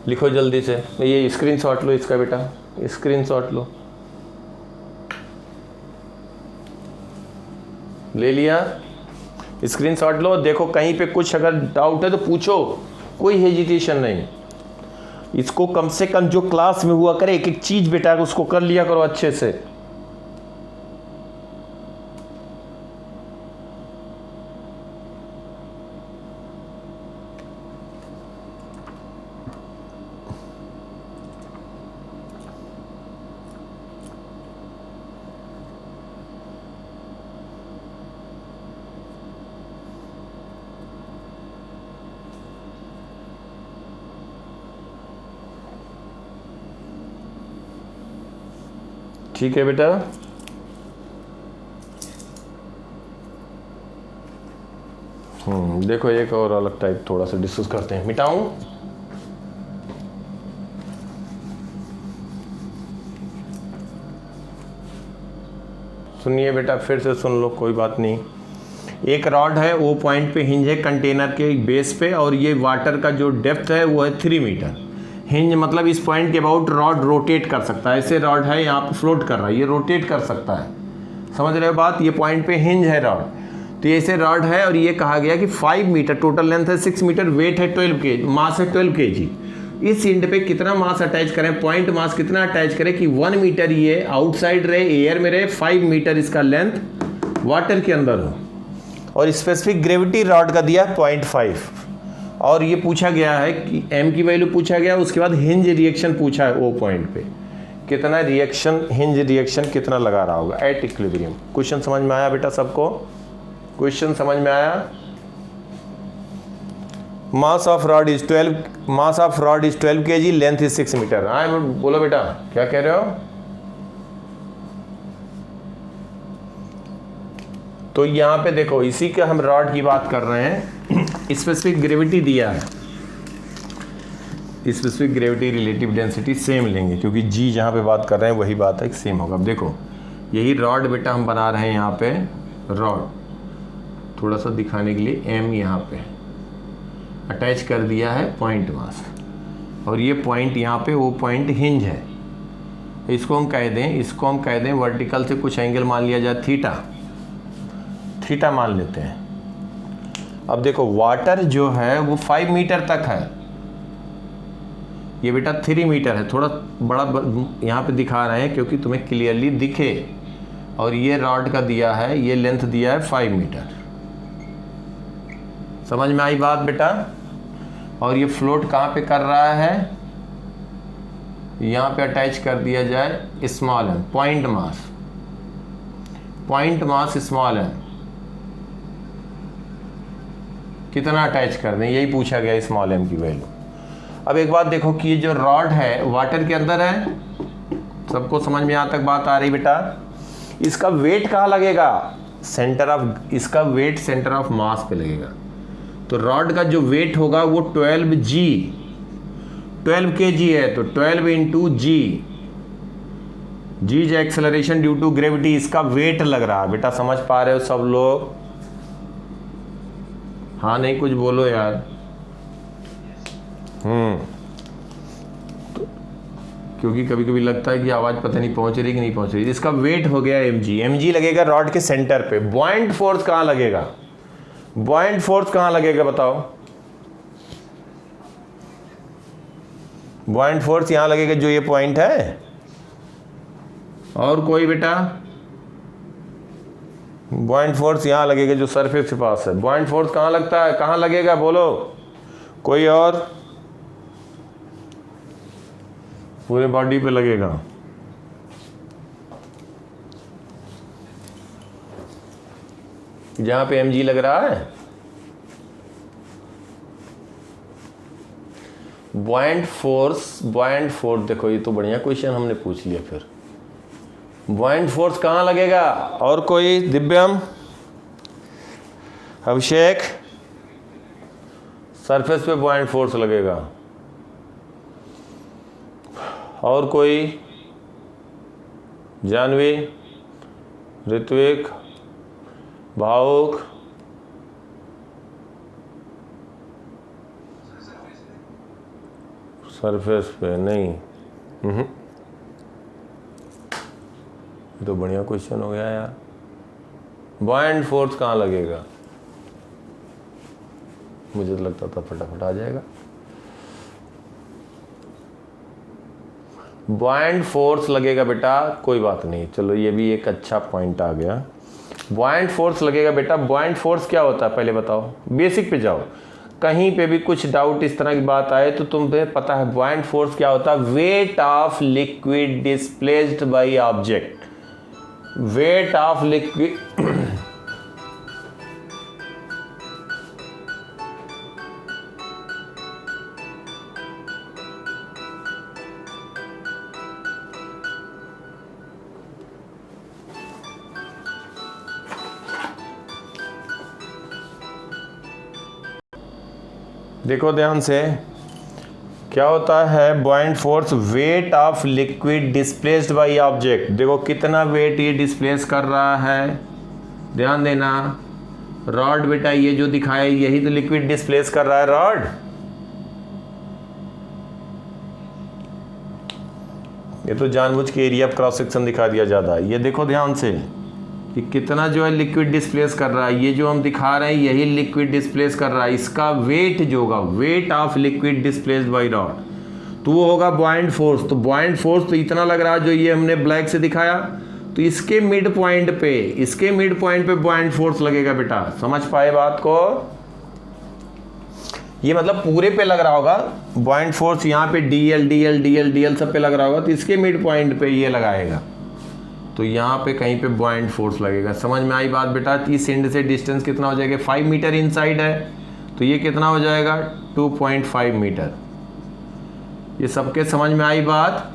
लिखो जल्दी से, ये स्क्रीनशॉट लो इसका बेटा, स्क्रीनशॉट लो। ले लिया? स्क्रीनशॉट लो। देखो कहीं पे कुछ अगर डाउट है तो पूछो, कोई हेजिटेशन नहीं। इसको कम से कम जो क्लास में हुआ करे, एक एक चीज बेटा उसको कर लिया करो अच्छे से। ठीक है बेटा? देखो एक और अलग टाइप थोड़ा सा डिस्कस करते हैं। मिटाऊं? सुनिए बेटा, फिर से सुन लो, कोई बात नहीं। एक रॉड है, वो पॉइंट पे हिंज है कंटेनर के बेस पे, और ये वाटर का जो डेप्थ है वो है 3 मीटर। हिंज मतलब इस पॉइंट के अबाउट रॉड रोटेट कर सकता है। ऐसे रॉड है, यहाँ पे फ्लोट कर रहा है, ये रोटेट कर सकता है। समझ रहे हो बात? ये पॉइंट पे हिंज है रॉड, तो ये ऐसे रॉड है, और ये कहा गया कि 5 मीटर, टोटल लेंथ है 6 मीटर, वेट है 12 के, मास है 12 kg। इस एंड पे कितना मास अटैच करें, पॉइंट मास कितना अटैच करें कि 1 मीटर ये आउटसाइड रहे, एयर में रहे, 5 मीटर इसका लेंथ वाटर के अंदर हो, और स्पेसिफिक ग्रेविटी रॉड का दिया 0.5, और ये पूछा गया है कि m की वैल्यू पूछा गया, उसके बाद हिंज रिएक्शन पूछा है ओ पॉइंट पे, कितना रिएक्शन, हिंज रिएक्शन कितना लगा रहा होगा एट इक्विलिब्रियम। क्वेश्चन समझ में आया बेटा सबको? क्वेश्चन समझ में आया? Mass of rod is 12 kg, length is 6 metre. हाँ बोलो बेटा, क्या कह रहे हो? तो यहाँ पे देखो, इसी के हम रॉड की बात कर रहे हैं। स्पेसिफिक ग्रेविटी दिया है, specific gravity relative density same लेंगे, क्योंकि जी जहाँ पे बात कर रहे हैं वही बात है, सेम होगा। अब देखो यही रॉड बेटा हम बना रहे हैं, यहाँ पे रॉड थोड़ा सा दिखाने के लिए एम यहाँ पे अटैच कर दिया है पॉइंट मास, और ये पॉइंट यहाँ पे वो पॉइंट हिंज है। इसको हम कह दें वर्टिकल से कुछ एंगल मान लिया जाए थीटा मान लेते हैं। अब देखो वाटर जो है वो 5 मीटर तक है, ये बेटा 3 मीटर है, थोड़ा बड़ा यहाँ पे दिखा रहे हैं क्योंकि तुम्हें क्लियरली दिखे, और ये रॉड का दिया है, ये लेंथ दिया है 5 मीटर। समझ में आई बात बेटा? और ये फ्लोट कहाँ पे कर रहा है, यहाँ पे अटैच कर दिया जाए small M, point mass small M कितना अटैच कर दें, यही पूछा गया स्मॉल एम की वैल्यू। अब एक बात देखो कि ये जो रॉड है वाटर के अंदर है, सबको समझ में यहाँ तक बात आ रही बेटा? इसका वेट कहाँ लगेगा, इसका वेट सेंटर ऑफ मास पे लगेगा। तो रॉड का जो वेट होगा वो 12 kg है, तो 12 into G is acceleration due to gravity, इसका वेट लग रहा है बेटा। समझ पा रहे हो सब लोग? हाँ नहीं कुछ बोलो यार। तो क्योंकि कभी कभी लगता है कि आवाज पता नहीं पहुंच रही कि नहीं पहुंच रही। इसका वेट हो गया mg लगेगा रॉड के सेंटर पे। बॉइंट फोर्स कहां लगेगा, बताओ? बॉइंट फोर्स यहां लगेगा जो ये पॉइंट है, और कोई बेटा? बॉइंट फोर्स यहां लगेगा जो सरफेस के पास है। बॉइंट फोर्स कहां लगता है, कहां लगेगा बोलो कोई? और पूरे बॉडी पे लगेगा। जहां पे mg लग रहा है। बॉइंट फोर्स देखो, ये तो बढ़िया क्वेश्चन हमने पूछ लिया। फिर बॉइंट फोर्स कहां लगेगा? और कोई? दिव्यम, अभिषेक? सरफेस पे बॉइंट फोर्स लगेगा। और कोई? जानवी, ऋत्विक, भावुक? सरफेस पे नहीं। तो बढ़िया क्वेश्चन हो गया यार। बॉइंट फोर्स कहाँ लगेगा? मुझे तो लगता था फटाफट आ जाएगा। बॉइंट फोर्स लगेगा बेटा, कोई बात नहीं, चलो ये भी एक अच्छा पॉइंट आ गया। बॉइंट फोर्स लगेगा बेटा। बॉइंट फोर्स क्या होता है पहले बताओ, बेसिक पे जाओ। कहीं पे भी कुछ डाउट इस तरह की बात आए तो तुम्हें पता है बॉइंट फोर्स क्या होता है। Weight of liquid displaced by object, weight of liquid देखो ध्यान से, क्या होता है बॉइंट force, weight of liquid displaced by object. देखो कितना वेट ये डिस्प्लेस कर रहा है, ध्यान देना। रॉड बेटा ये जो दिखाया यही तो लिक्विड डिस्प्लेस कर रहा है, रॉड। ये तो जानबूझ के एरिया ऑफ क्रॉस सेक्शन दिखा दिया ज़्यादा। ये देखो ध्यान से कि कितना जो है लिक्विड डिस्प्लेस कर रहा है। ये जो हम दिखा रहे हैं यही लिक्विड डिस्प्लेस कर रहा है। इसका वेट जो होगा, weight of liquid displaced by rod, तो वो होगा बॉइंट फोर्स। तो बॉइंट फोर्स तो इतना लग रहा है जो ये हमने ब्लैक से दिखाया, तो इसके मिड पॉइंट पे बॉइंट फोर्स लगेगा बेटा। समझ पाए बात को? ये मतलब पूरे पे लग रहा होगा बॉइंट फोर्स, यहाँ पे DL सब पे लग रहा होगा, तो इसके मिड पॉइंट पे ये लगाएगा, तो यहाँ पे कहीं पे बॉइंट फोर्स लगेगा। समझ में आई बात बेटा? इस एंड से डिस्टेंस कितना हो जाएगा, 5 मीटर इनसाइड है, तो ये कितना हो जाएगा 2.5 मीटर। ये सबके समझ में आई बात?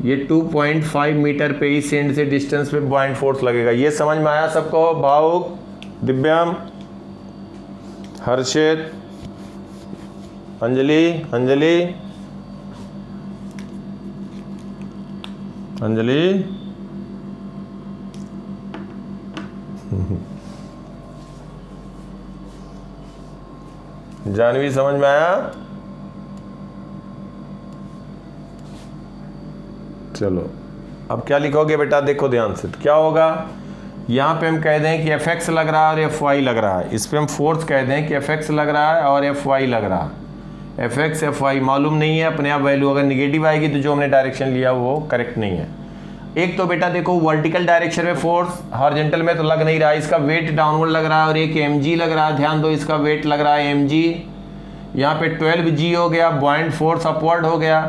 ये 2.5 मीटर पे इस एंड से डिस्टेंस पे बॉइंट फोर्स लगेगा। ये समझ में आया सबको? भावुक, दिव्यम, हर्षित, अंजलि, जानवी, समझ में आया? चलो अब क्या लिखोगे बेटा, देखो ध्यान से। तो क्या होगा, यहाँ पे हम कह दें कि Fx लग रहा है और Fy लग रहा है। इस पे हम फोर्स कह दें कि Fx लग रहा है और Fy लग रहा है। Fx Fy मालूम नहीं है अपने आप वैल्यू, अगर निगेटिव आएगी तो जो हमने डायरेक्शन लिया वो करेक्ट नहीं है। एक तो बेटा देखो वर्टिकल डायरेक्शन में फोर्स, हॉरिजॉन्टल में तो लग नहीं रहा है, इसका वेट डाउनवर्ड लग रहा है, और एक mg लग रहा है। ध्यान दो, इसका वेट लग रहा है mg, यहाँ पे 12g हो गया, बॉइंट फोर्स अपवर्ड हो गया।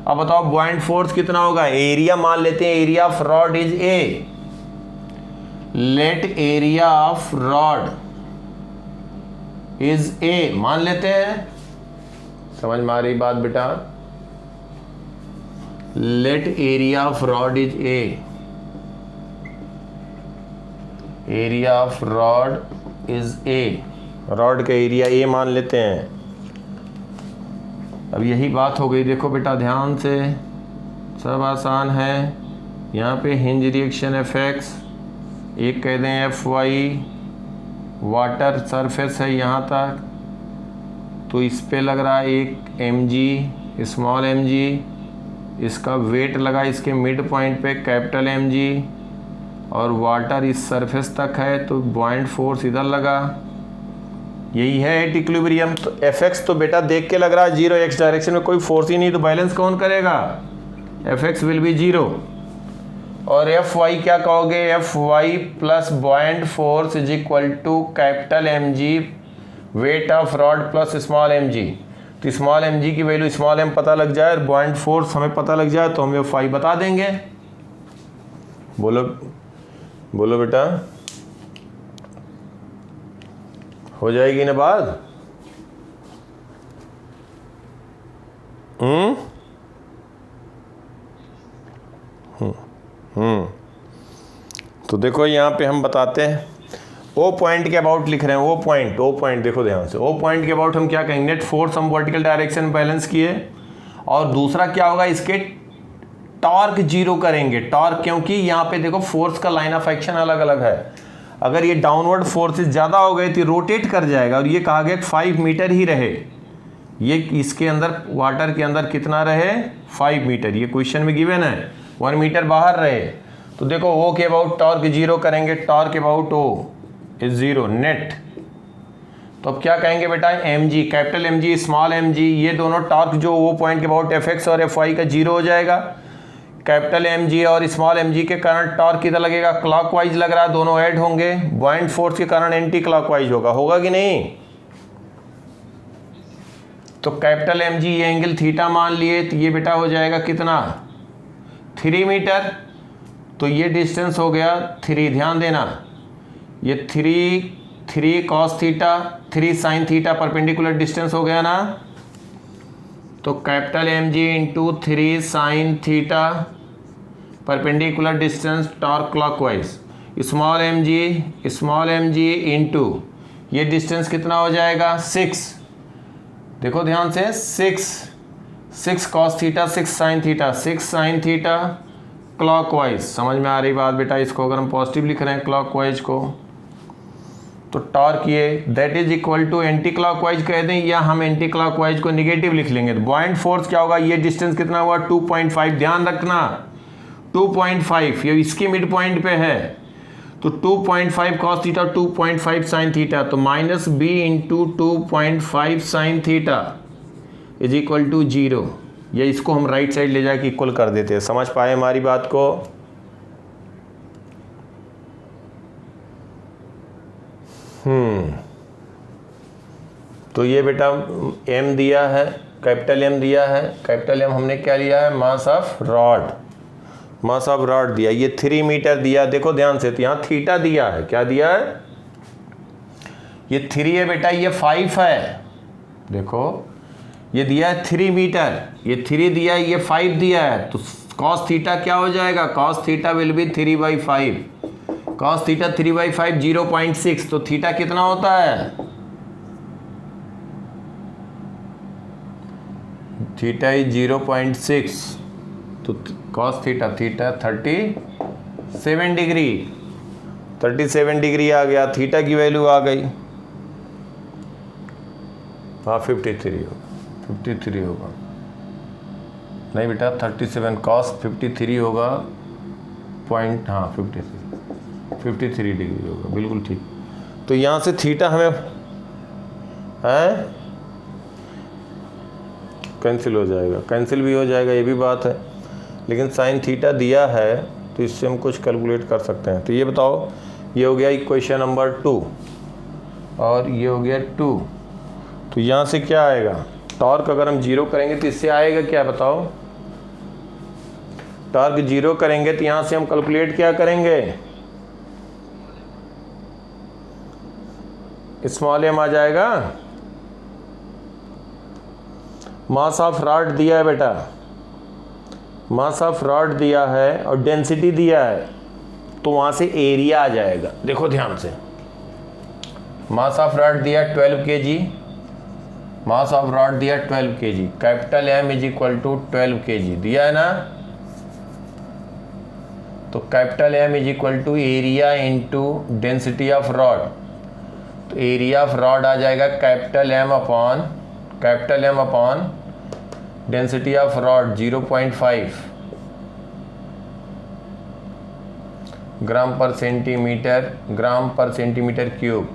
अब बताओ बॉइंट फोर्स कितना होगा, एरिया मान लेते हैं, area of rod is A। Let area of rod is A मान लेते हैं। समझ में आ रही बात बेटा? Let area of rod is A, area of rod is A, rod का एरिया A मान लेते हैं। अब यही बात हो गई। देखो बेटा ध्यान से, सब आसान है। यहाँ पे हिंज रिएक्शन Fx, एक कह दें Fy, वाटर सरफेस है यहाँ तक, तो इस पे लग रहा है एक mg, स्मॉल mg, इसका वेट लगा इसके मिड पॉइंट पे कैपिटल mg, और वाटर इस सरफेस तक है तो बॉइंट फोर्स इधर लगा। यही है एट इक्विलिब्रियम। तो Fx तो बेटा देख के लग रहा है 0, x डायरेक्शन में कोई फोर्स ही नहीं, तो बैलेंस कौन करेगा? Fx will be 0। और Fy क्या कहोगे? Fy plus buoyant force is equal to capital mg, weight of rod plus small mg। तो स्मॉल mg की वैल्यू स्मॉल m पता लग जाए और बॉइंट फोर्स हमें पता लग जाए तो हम Fy बता देंगे। बोलो बेटा, हो जाएगी ना बात? तो देखो यहाँ पे हम बताते हैं, ओ पॉइंट के अबाउट लिख रहे हैं। ओ पॉइंट देखो ध्यान से, ओ पॉइंट के अबाउट हम क्या कहेंगे? नेट फोर्स हम वर्टिकल डायरेक्शन बैलेंस किए, और दूसरा क्या होगा, इसके टॉर्क 0 करेंगे। टॉर्क क्योंकि यहाँ पे देखो फोर्स का लाइन ऑफ एक्शन अलग अलग है। अगर ये डाउनवर्ड फोर्सेस ज़्यादा हो गए तो रोटेट कर जाएगा, और ये कहा गया 5 मीटर ही रहे। ये इसके अंदर वाटर के अंदर कितना रहे? 5 मीटर। ये क्वेश्चन में गिवन है 1 मीटर बाहर रहे। तो देखो ओ के अबाउट टॉर्क 0 करेंगे, torque about O is 0 net. तो अब क्या कहेंगे बेटा? mg, capital mg, small mg, ये दोनों टॉर्क जो वो पॉइंट के अबाउट Fx और Fy का 0 हो जाएगा। कैपिटल mg और स्मॉल mg के कारण टॉर्क किधर लगेगा? क्लॉकवाइज लग रहा है, दोनों ऐड होंगे। बॉइंट फोर्स के कारण एंटी क्लॉकवाइज होगा कि नहीं? तो कैपिटल mg ये एंगल थीटा मान लिए, तो ये बेटा हो जाएगा कितना? 3 मीटर। तो ये डिस्टेंस हो गया 3। ध्यान देना, ये 3 cos theta, 3 sine theta perpendicular distance हो गया ना। तो capital mg into 3 sine theta perpendicular distance torque clockwise, small mg into ये डिस्टेंस कितना हो जाएगा 6, देखो ध्यान से 6 cos theta 6 sine theta 6 sine theta clockwise. समझ में आ रही बात बेटा? इसको अगर हम पॉजिटिव लिख रहे हैं क्लॉकवाइज को, तो टॉर्क ये that is equal to anticlockwise कह दें, या हम एंटी क्लॉकवाइज को निगेटिव लिख लेंगे। तो बॉइंट फोर्स क्या होगा? ये डिस्टेंस कितना हुआ 2.5, ध्यान रखना 2.5, ये इसके मिड पॉइंट पे है, तो 2.5 कॉस थीटा 2.5 साइन थीटा, तो minus B into 2.5 sine theta is equal to 0। ये इसको हम राइट साइड ले जाके इक्वल कर देते हैं। समझ पाए हमारी बात को? तो ये बेटा m दिया है, कैपिटल M दिया है। कैपिटल M हमने क्या लिया है? मास of rod, mass of rod दिया। ये 3 मीटर दिया, देखो ध्यान से, तो यहाँ थीटा दिया है, क्या दिया है? ये 3 है बेटा, ये 5 है, देखो ये दिया है 3 मीटर, ये 3 दिया है, ये 5 दिया है, तो कॉस थीटा क्या हो जाएगा? Cos theta will be 3/5, cos theta 3/5 0.6, तो थीटा कितना होता है? थीटा इज 0.6, तो कॉस थीटा 37 डिग्री, 37 डिग्री आ गया, थीटा की वैल्यू आ गई, हाँ 53 होगा, नहीं बेटा 37 कॉस 53 होगा पॉइंट, हाँ 53 डिग्री होगा, बिल्कुल ठीक। तो यहाँ से थीटा हमें है कैंसिल हो जाएगा, कैंसिल भी हो जाएगा, ये भी बात है, लेकिन साइन थीटा दिया है तो इससे हम कुछ कैलकुलेट कर सकते हैं। तो ये बताओ, ये हो गया इक्वेशन नंबर 2 और ये हो गया 2। तो यहाँ से क्या आएगा? टॉर्क अगर हम 0 करेंगे तो इससे आएगा क्या बताओ? टॉर्क 0 करेंगे तो यहाँ से हम कैलकुलेट क्या करेंगे? स्मॉल m आ जाएगा। मास ऑफ रॉड दिया है बेटा, मास ऑफ रॉड दिया है और डेंसिटी दिया है, तो वहाँ से एरिया आ जाएगा। देखो ध्यान से, मास ऑफ रॉड दिया 12 kg, मास ऑफ रॉड दिया 12 kg, capital M is equal to 12 kg दिया है ना, तो capital M is equal to area into density of rod, तो एरिया ऑफ रॉड आ जाएगा capital M upon density of rod 0.5 gram पर centimetre cube.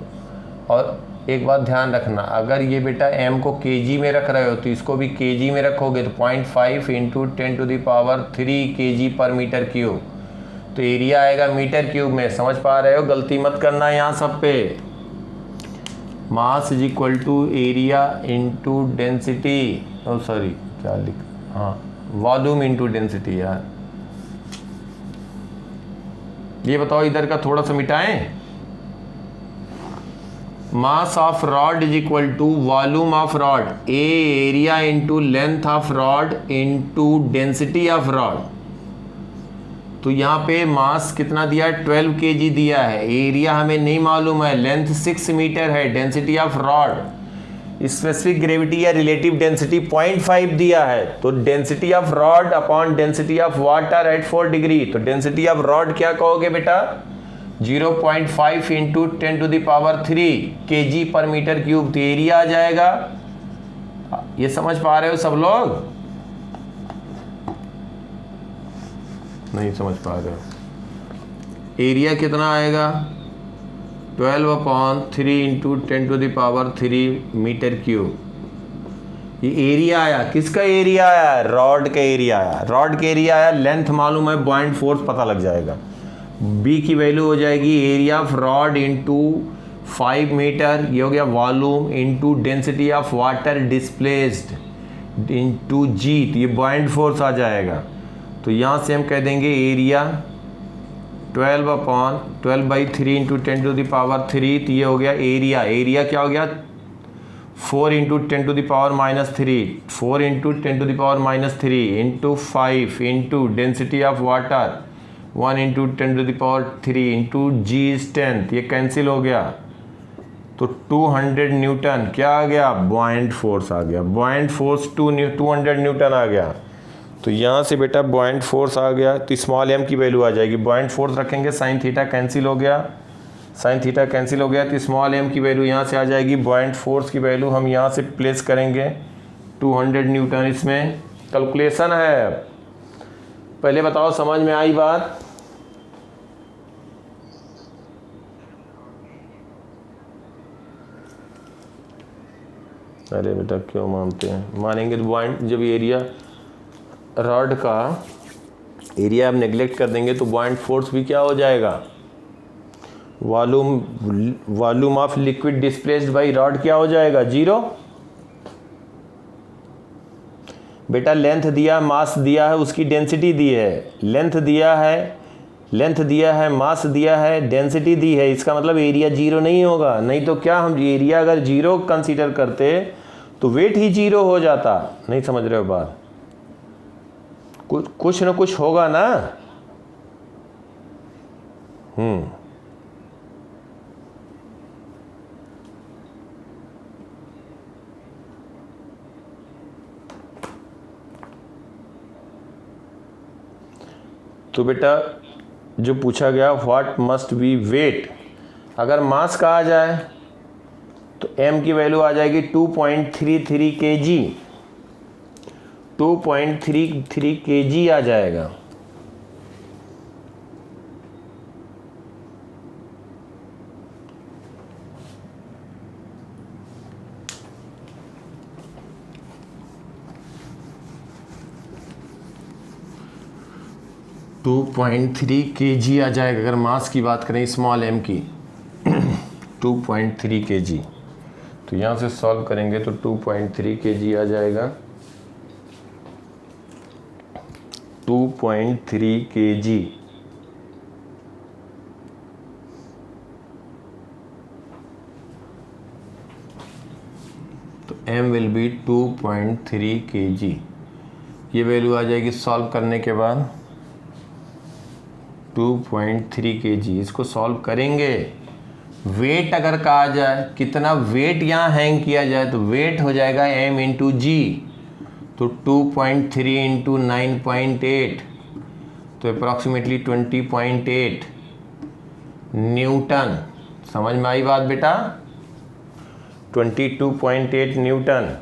और एक बात ध्यान रखना, अगर ये बेटा m को kg में रख रहे हो तो इसको भी kg में रखोगे तो 0.5 इंटू 10⁻³ kg पर मीटर क्यूब, तो एरिया आएगा मीटर क्यूब में। समझ पा रहे हो? गलती मत करना यहाँ सब पे। Mass is equal to area into density, oh sorry क्या लिख, हाँ वॉल्यूम इंटू डेंसिटी। यार ये बताओ, इधर का थोड़ा सा मिटाएं। Mass of rod is equal to volume of rod, A area into length of rod into density of rod. तो यहाँ पे मास कितना दिया है? 12 kg दिया है, एरिया हमें नहीं मालूम है, लेंथ 6 मीटर है, density of rod specific gravity या रिलेटिव डेंसिटी 0.5 दिया है, तो density of rod upon density of water at 4 degree, तो डेंसिटी ऑफ रॉड क्या कहोगे बेटा? 0.5 इंटू 10⁻³ kg पर मीटर क्यूब, तो एरिया आ जाएगा। ये समझ पा रहे हो सब लोग? नहीं समझ पा रहे हो? एरिया कितना आएगा? 12/3 इंटू 10⁻³ मीटर क्यूब। ये एरिया आया, किसका एरिया आया? रॉड का एरिया आया, रॉड का एरिया आया, लेंथ मालूम है, बॉइंट फोर्स पता लग जाएगा। बी की वैल्यू हो जाएगी area of rod into 5 metre, ये हो गया volume, into density of water displaced into G, तो ये बॉइंट फोर्स आ जाएगा। तो यहाँ से हम कह देंगे एरिया 12/3 इंटू 10⁻³, तो ये हो गया एरिया। एरिया क्या हो गया? 4 into 10⁻³ 4 into 10⁻³ into 5 into density of water 1 into 10⁻³ into G is 10, ये कैंसिल हो गया, तो 200 न्यूटन क्या आ गया, बॉयंट फोर्स आ गया। बॉयंट फोर्स 200 न्यूटन आ गया। तो यहाँ से बेटा बॉयंट फोर्स आ गया, तो स्मॉल m की वैल्यू आ जाएगी। बॉयंट फोर्स रखेंगे, साइन थीटा कैंसिल हो गया, साइन थीटा कैंसिल हो गया, तो स्मॉल m की वैल्यू यहाँ से आ जाएगी। बॉयंट फोर्स की वैल्यू हम यहाँ से प्लेस करेंगे 200 न्यूटन। इसमें कैलकुलेशन है, पहले बताओ समझ में आई बात? अरे बेटा क्यों मानते हैं, मानेंगे तो बॉइंट, जब एरिया रॉड का एरिया आप नेग्लेक्ट कर देंगे तो बॉइंट फोर्स भी क्या हो जाएगा, volume of liquid displaced by rod क्या हो जाएगा, 0। बेटा लेंथ दिया, मास दिया है, उसकी डेंसिटी दी है। लेंथ दिया है, मास दिया है, डेंसिटी दी है, इसका मतलब एरिया 0 नहीं होगा। नहीं तो क्या हम एरिया अगर 0 कंसीडर करते तो वेट ही 0 हो जाता। नहीं समझ रहे हो बात? कुछ ना कुछ होगा ना। तो बेटा जो पूछा गया व्हाट मस्ट बी वेट, अगर मास कहा जाए तो m की वैल्यू आ जाएगी 2.33 kg, 2.33 kg आ जाएगा। टू 2.3 kg आ जाएगा अगर मास की बात करें, स्मॉल m की 2.3 kg। तो यहाँ से सॉल्व करेंगे तो 2.3 kg आ जाएगा, 2.3 kg। तो m विल बी 2.3 kg। ये वैल्यू आ जाएगी सॉल्व करने के बाद 2.3 kg। इसको सॉल्व करेंगे, वेट अगर कहा जाए कितना वेट यहाँ हैंग किया जाए तो वेट हो जाएगा m इंटू जी। तो 2.3 इंटू 9.8 तो अप्रॉक्सीमेटली 20.8 न्यूटन। समझ में आई बात बेटा? 22.8 न्यूटन।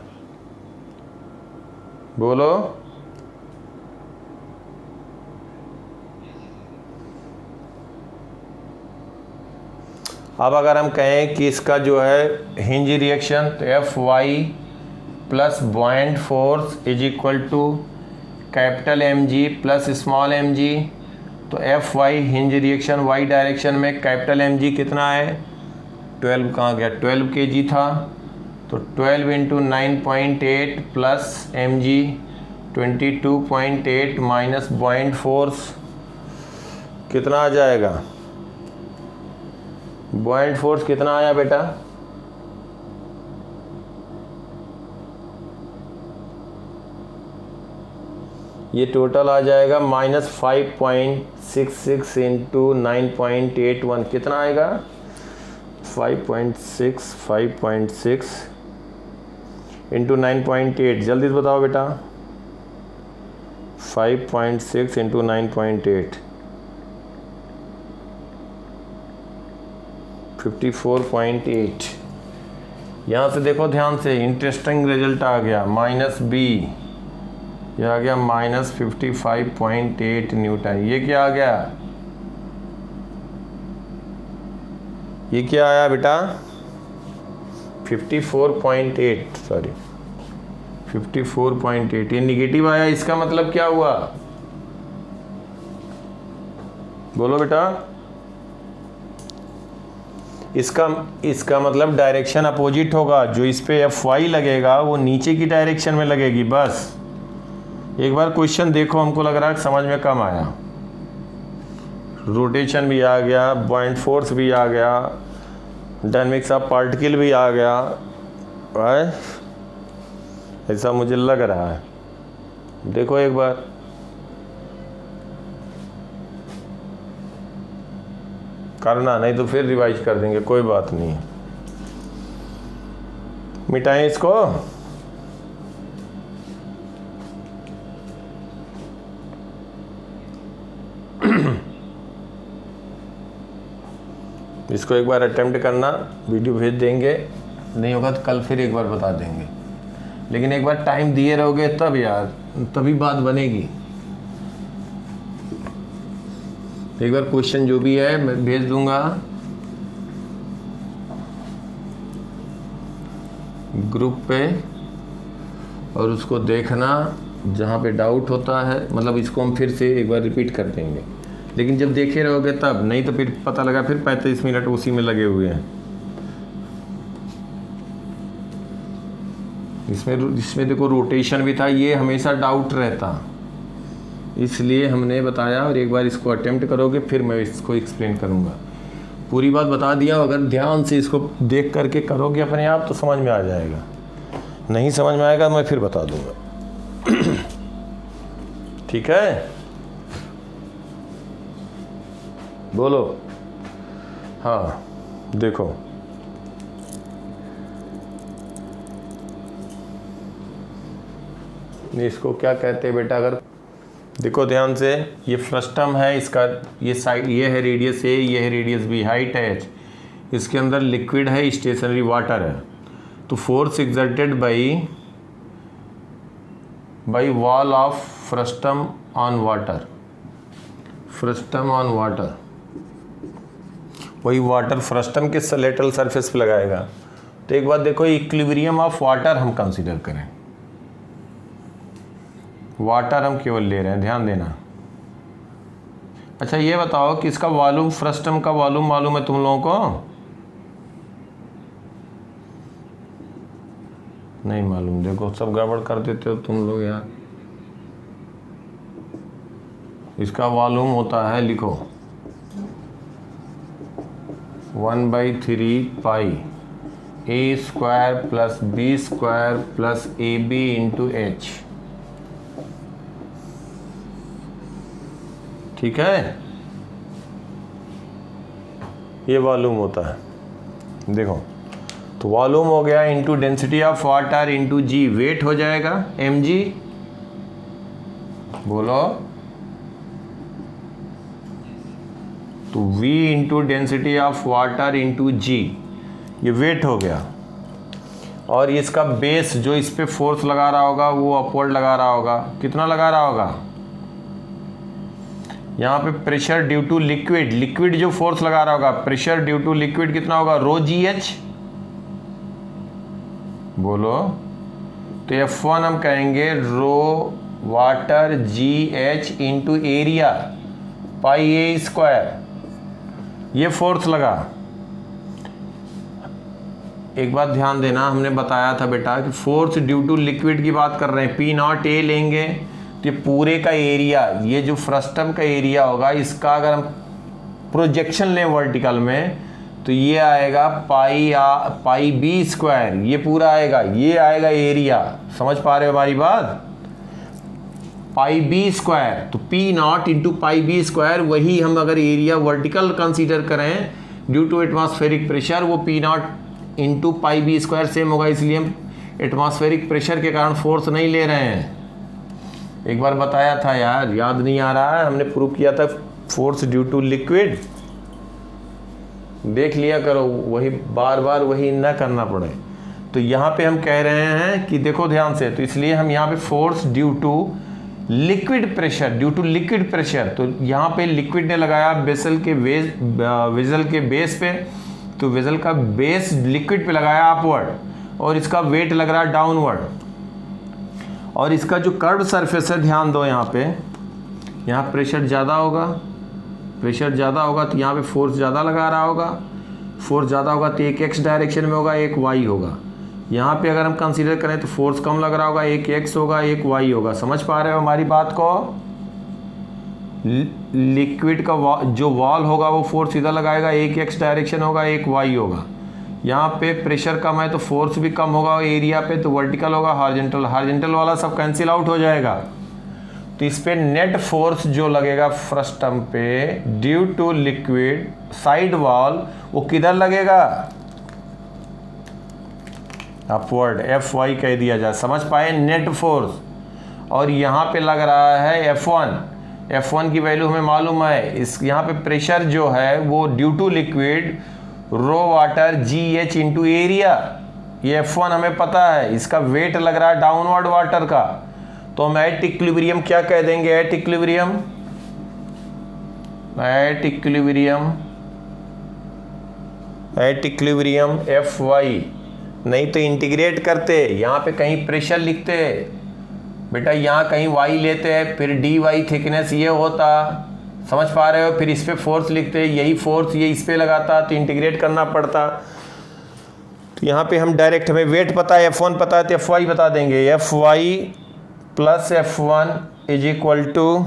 बोलो। अब अगर हम कहें कि इसका जो है हिंज रिएक्शन, तो F Y plus buoyant force is equal to capital M G plus small M G. तो F Y hinge reaction Y direction में कैपिटल एम जी कितना है, 12 कहाँ गया, 12 kg था। तो 12 इंटू 9.8 प्लस M G 22.8 minus buoyant force कितना आ जाएगा, बॉयंट फोर्स कितना आया बेटा, ये टोटल आ जाएगा -5.66 इंटू 9.81 कितना आएगा, 5.6 इंटू 9.8। जल्दी से बताओ बेटा, 5.6 इंटू 9.8 54.8। यहाँ से देखो ध्यान से, इंटरेस्टिंग रिजल्ट आ गया, -b, यह आ गया -55.8 न्यूटन। ये क्या आ गया, ये क्या आया बेटा, 54.8, सॉरी 54.8। ये निगेटिव आया, इसका मतलब क्या हुआ, बोलो बेटा? इसका मतलब डायरेक्शन अपोजिट होगा, जो इस पे एफ वाई लगेगा वो नीचे की डायरेक्शन में लगेगी। बस एक बार क्वेश्चन देखो, हमको लग रहा है समझ में कम आया। रोटेशन भी आ गया, बॉयंट फोर्स भी आ गया, डायनेमिक्स ऑफ पार्टिकल भी आ गया, ऐसा मुझे लग रहा है। देखो एक बार, करना नहीं तो फिर रिवाइज कर देंगे, कोई बात नहीं। मिटाएं इसको। इसको एक बार अटेम्प्ट करना, वीडियो भेज देंगे, नहीं होगा तो कल फिर एक बार बता देंगे, लेकिन एक बार टाइम दिए रहोगे तब यार, तभी बात बनेगी। एक बार क्वेश्चन जो भी है मैं भेज दूंगा ग्रुप पे, और उसको देखना, जहाँ पे डाउट होता है, मतलब इसको हम फिर से एक बार रिपीट कर देंगे, लेकिन जब देखे रहोगे तब, नहीं तो फिर पता लगा फिर 35 मिनट उसी में लगे हुए हैं। इसमें देखो रोटेशन भी था, ये हमेशा डाउट रहता, इसलिए हमने बताया। और एक बार इसको अटेम्प्ट करोगे फिर मैं इसको एक्सप्लेन करूँगा। पूरी बात बता दिया, अगर ध्यान से इसको देख करके करोगे अपने आप तो समझ में आ जाएगा, नहीं समझ में आएगा मैं फिर बता दूंगा। ठीक है, बोलो। हाँ देखो, इसको क्या कहते हैं बेटा, अगर देखो ध्यान से, ये फ्रस्टम है, इसका ये साइड, ये है रेडियस ए, ये है रेडियस बी, हाइट है h, इसके अंदर लिक्विड है, स्टेशनरी वाटर है। तो force exerted by wall of frustum on water, frustum on water, वही वाटर फ्रस्टम के लेटरल सरफेस पे लगाएगा। तो एक बात देखो, इक्विलिब्रियम ऑफ वाटर हम कंसीडर करें, वाटर हम केवल ले रहे हैं, ध्यान देना। अच्छा ये बताओ कि इसका वॉल्यूम, फ्रस्टम का वॉल्यूम मालूम है तुम लोगों को? नहीं मालूम, देखो सब गड़बड़ कर देते हो तुम लोग यार। इसका वॉल्यूम होता है, लिखो 1/3 pi A square plus B square plus A B into H. ठीक है, ये वॉल्यूम होता है। देखो तो वॉल्यूम हो गया into density of water into G, weight हो जाएगा mg, बोलो। तो v into density of water into G, ये वेट हो गया। और इसका बेस जो इस पे फोर्स लगा रहा होगा वो अपवर्ड लगा रहा होगा, कितना लगा रहा होगा? यहाँ पे pressure due to liquid, liquid जो फोर्स लगा रहा होगा, प्रेशर ड्यू टू लिक्विड कितना होगा? रो जी एच, बोलो। तो F1 हम कहेंगे rho water G H into area pi A square, ये फोर्स लगा। एक बात ध्यान देना, हमने बताया था बेटा कि फोर्स ड्यू टू लिक्विड की बात कर रहे हैं, पी नॉट ए लेंगे तो ये पूरे का एरिया, ये जो फ्रस्टम का एरिया होगा, इसका अगर हम प्रोजेक्शन लें वर्टिकल में तो ये आएगा पाई बी स्क्वायर, ये पूरा आएगा, ये आएगा एरिया। समझ पा रहे हो हमारी बात? पाई बी स्क्वायर, तो P naught into pi B square, वही हम अगर एरिया वर्टिकल कंसीडर करें ड्यू टू एटमॉस्फेरिक प्रेशर, वो P naught into pi B square same होगा, इसलिए हम एटमॉस्फेरिक प्रेशर के कारण फोर्स नहीं ले रहे हैं। एक बार बताया था यार, याद नहीं आ रहा है? हमने प्रूव किया था फोर्स ड्यू टू लिक्विड, देख लिया करो, वही बार बार वही ना करना पड़े। तो यहाँ पे हम कह रहे हैं कि देखो ध्यान से, तो इसलिए हम यहाँ पे force due to liquid pressure, due to liquid pressure, तो यहाँ पे लिक्विड ने लगाया वेसल के बेस पे, तो वेसल का बेस लिक्विड पे लगाया अपवर्ड, और इसका वेट लग रहा है डाउनवर्ड। और इसका जो कर्व सरफेस है, ध्यान दो यहाँ पे, यहाँ प्रेशर ज़्यादा होगा, प्रेशर ज़्यादा होगा तो यहाँ पे फोर्स ज़्यादा लगा रहा होगा, फोर्स ज़्यादा होगा तो एक एक्स डायरेक्शन में होगा, एक वाई होगा। यहाँ पे अगर हम कंसीडर करें तो फोर्स कम लग रहा होगा, एक एक्स होगा, एक वाई होगा। समझ पा रहे हो हमारी बात को? लिक्विड का जो वॉल होगा वो फोर्स सीधा लगाएगा, एक एक्स डायरेक्शन होगा, एक वाई होगा। यहाँ पे प्रेशर कम है तो फोर्स भी कम होगा, एरिया पे तो वर्टिकल होगा, हॉरिजॉन्टल वाला सब कैंसिल आउट हो जाएगा। तो इस पे नेट फोर्स जो लगेगा फ्रस्टम पे due to liquid side wall, वो किधर लगेगा? अपवर्ड, एफ वाई कह दिया जाए, समझ पाए, नेट फोर्स। और यहाँ पे लग रहा है F1 की वैल्यू हमें मालूम है, इस यहाँ पे प्रेशर जो है वो due to liquid rho water GH into area, ये F1 हमें पता है, इसका वेट लग रहा है डाउनवर्ड वाटर का, तो हम एट इक्विलिब्रियम क्या कह देंगे, एट इक्विलिब्रियम Fy, नहीं तो इंटीग्रेट करते, यहाँ पे कहीं प्रेशर लिखते बेटा, यहाँ कहीं y लेते हैं, फिर dy थिकनेस ये होता, समझ पा रहे हो, फिर इस पे फोर्स लिखते, यही फोर्स ये इस पे लगाता, तो इंटीग्रेट करना पड़ता। तो यहाँ पे हम डायरेक्ट, हमें वेट पता है, F1 पता है, तो Fy बता देंगे, Fy plus F1 is equal to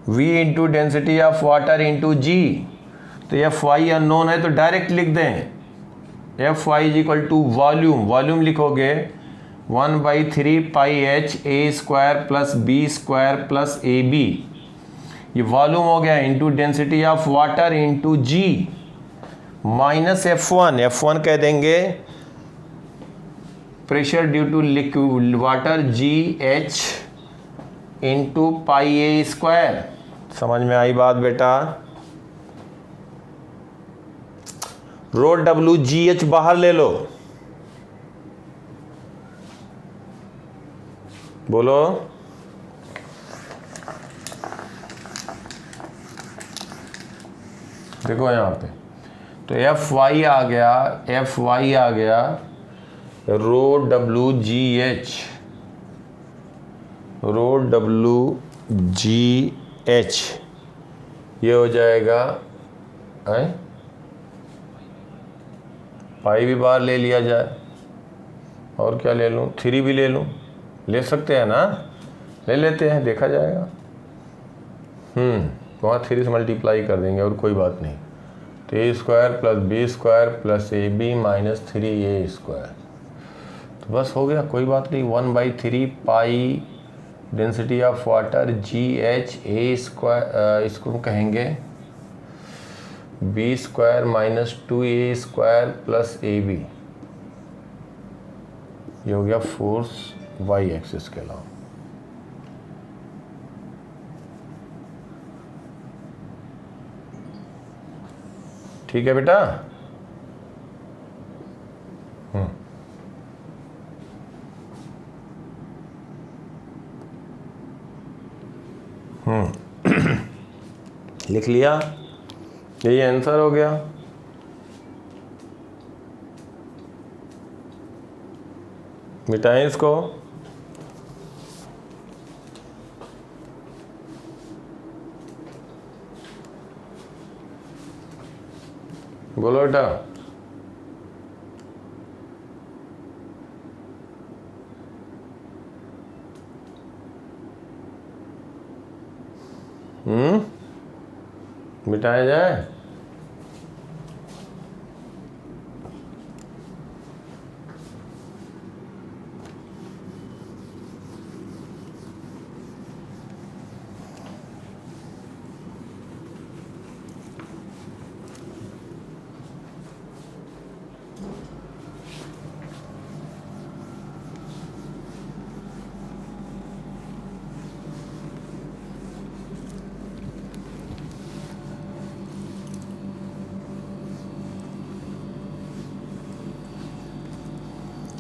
V into density of water into G। तो Fy अननोन है तो डायरेक्ट लिख दें, Fy is equal to volume लिखोगे 1/3 pi H A square plus B square plus AB, ये volume हो गया, into density of water into G minus F1 कह देंगे pressure due to liquid water GH into pi A square. समझ में आई बात बेटा? रो WGH बाहर ले लो, बोलो, देखो यहाँ पे तो Fy आ गया रो WGH, ये हो जाएगा, पाई भी बाहर ले लिया जाए, और क्या ले लूँ, 3 भी ले लूँ, ले सकते हैं ना, ले लेते हैं, देखा जाएगा। वहाँ 3 से मल्टीप्लाई कर देंगे और कोई बात नहीं, तो A square plus B square plus AB minus 3A square, तो बस हो गया, कोई बात नहीं। 1/3 pi density of water GH A square, इसको हम कहेंगे B square minus 2A square plus AB, ये हो गया फोर्स y एक्सिस के अलावा। ठीक है बेटा? लिख लिया, यही आंसर हो गया। मिटाएं इसको, बोलो बेटा। मिटाया जाए?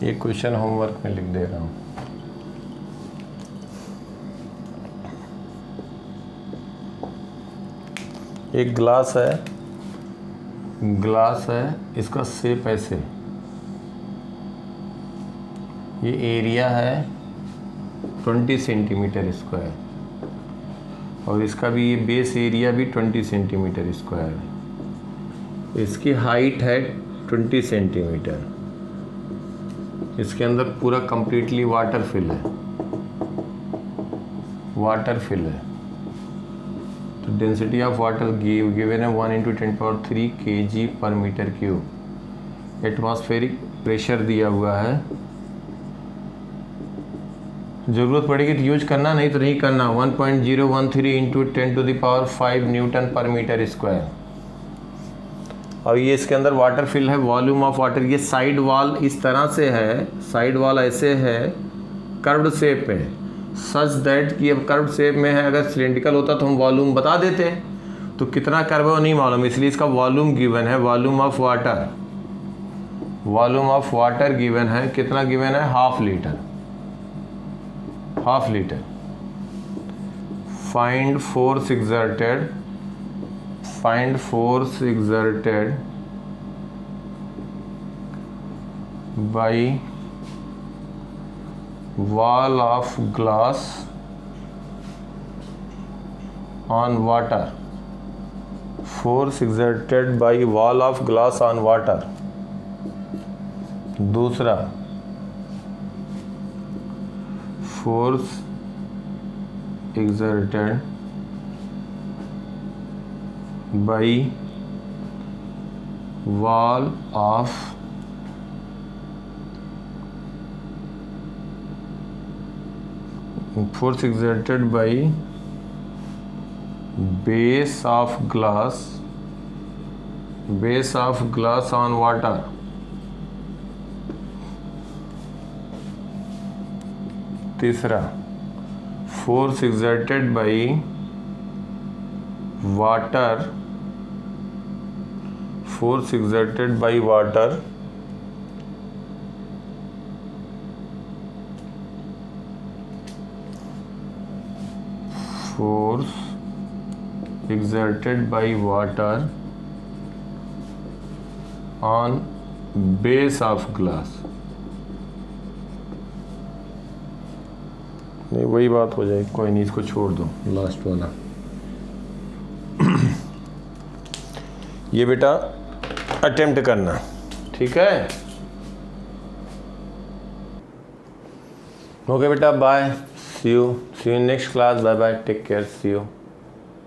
ये क्वेश्चन होमवर्क में लिख दे रहा हूँ। एक ग्लास है, इसका शेप ऐसे, ये एरिया है 20 सेंटीमीटर स्क्वायर, और इसका भी ये बेस एरिया भी 20 सेंटीमीटर स्क्वायर है। इसकी हाइट है 20 सेंटीमीटर, इसके अंदर पूरा कंप्लीटली वाटर फिल है, तो डेंसिटी ऑफ वाटर गिवन है 1 × 10³ kg पर मीटर क्यूब। एटमॉस्फेरिक प्रेशर दिया हुआ है, ज़रूरत पड़ेगी तो यूज करना, नहीं तो नहीं करना। 1.013 × 10⁵ न्यूटन पर मीटर स्क्वायर। और ये इसके अंदर वाटर फिल है, वॉल्यूम ऑफ वाटर। ये साइड वॉल इस तरह से है, साइड वॉल ऐसे है, कर्व्ड शेप में, सच दैट कि अब कर्व्ड शेप में है। अगर सिलेंड्रिकल होता तो हम वॉल्यूम बता देते, तो कितना कर्व है वो नहीं मालूम, इसलिए इसका वॉल्यूम गिवन है, volume of water. Volume of water given है, कितना गिवन है, half litre, half litre. Find force exerted, find force exerted by wall of glass on water, force exerted by wall of glass on water। दूसरा, force exerted by wall of force exerted by base of glass, base of glass on water। तीसरा, force exerted by water, force exerted by water force exerted by water on base of glass। नहीं वही बात हो जाएगी, कोई नहीं, इसको छोड़ दो, लास्ट वाला। ये बेटा अटेम्प्ट करना, ठीक है। ओके बेटा, bye, see you in next class, bye bye, take care, see you.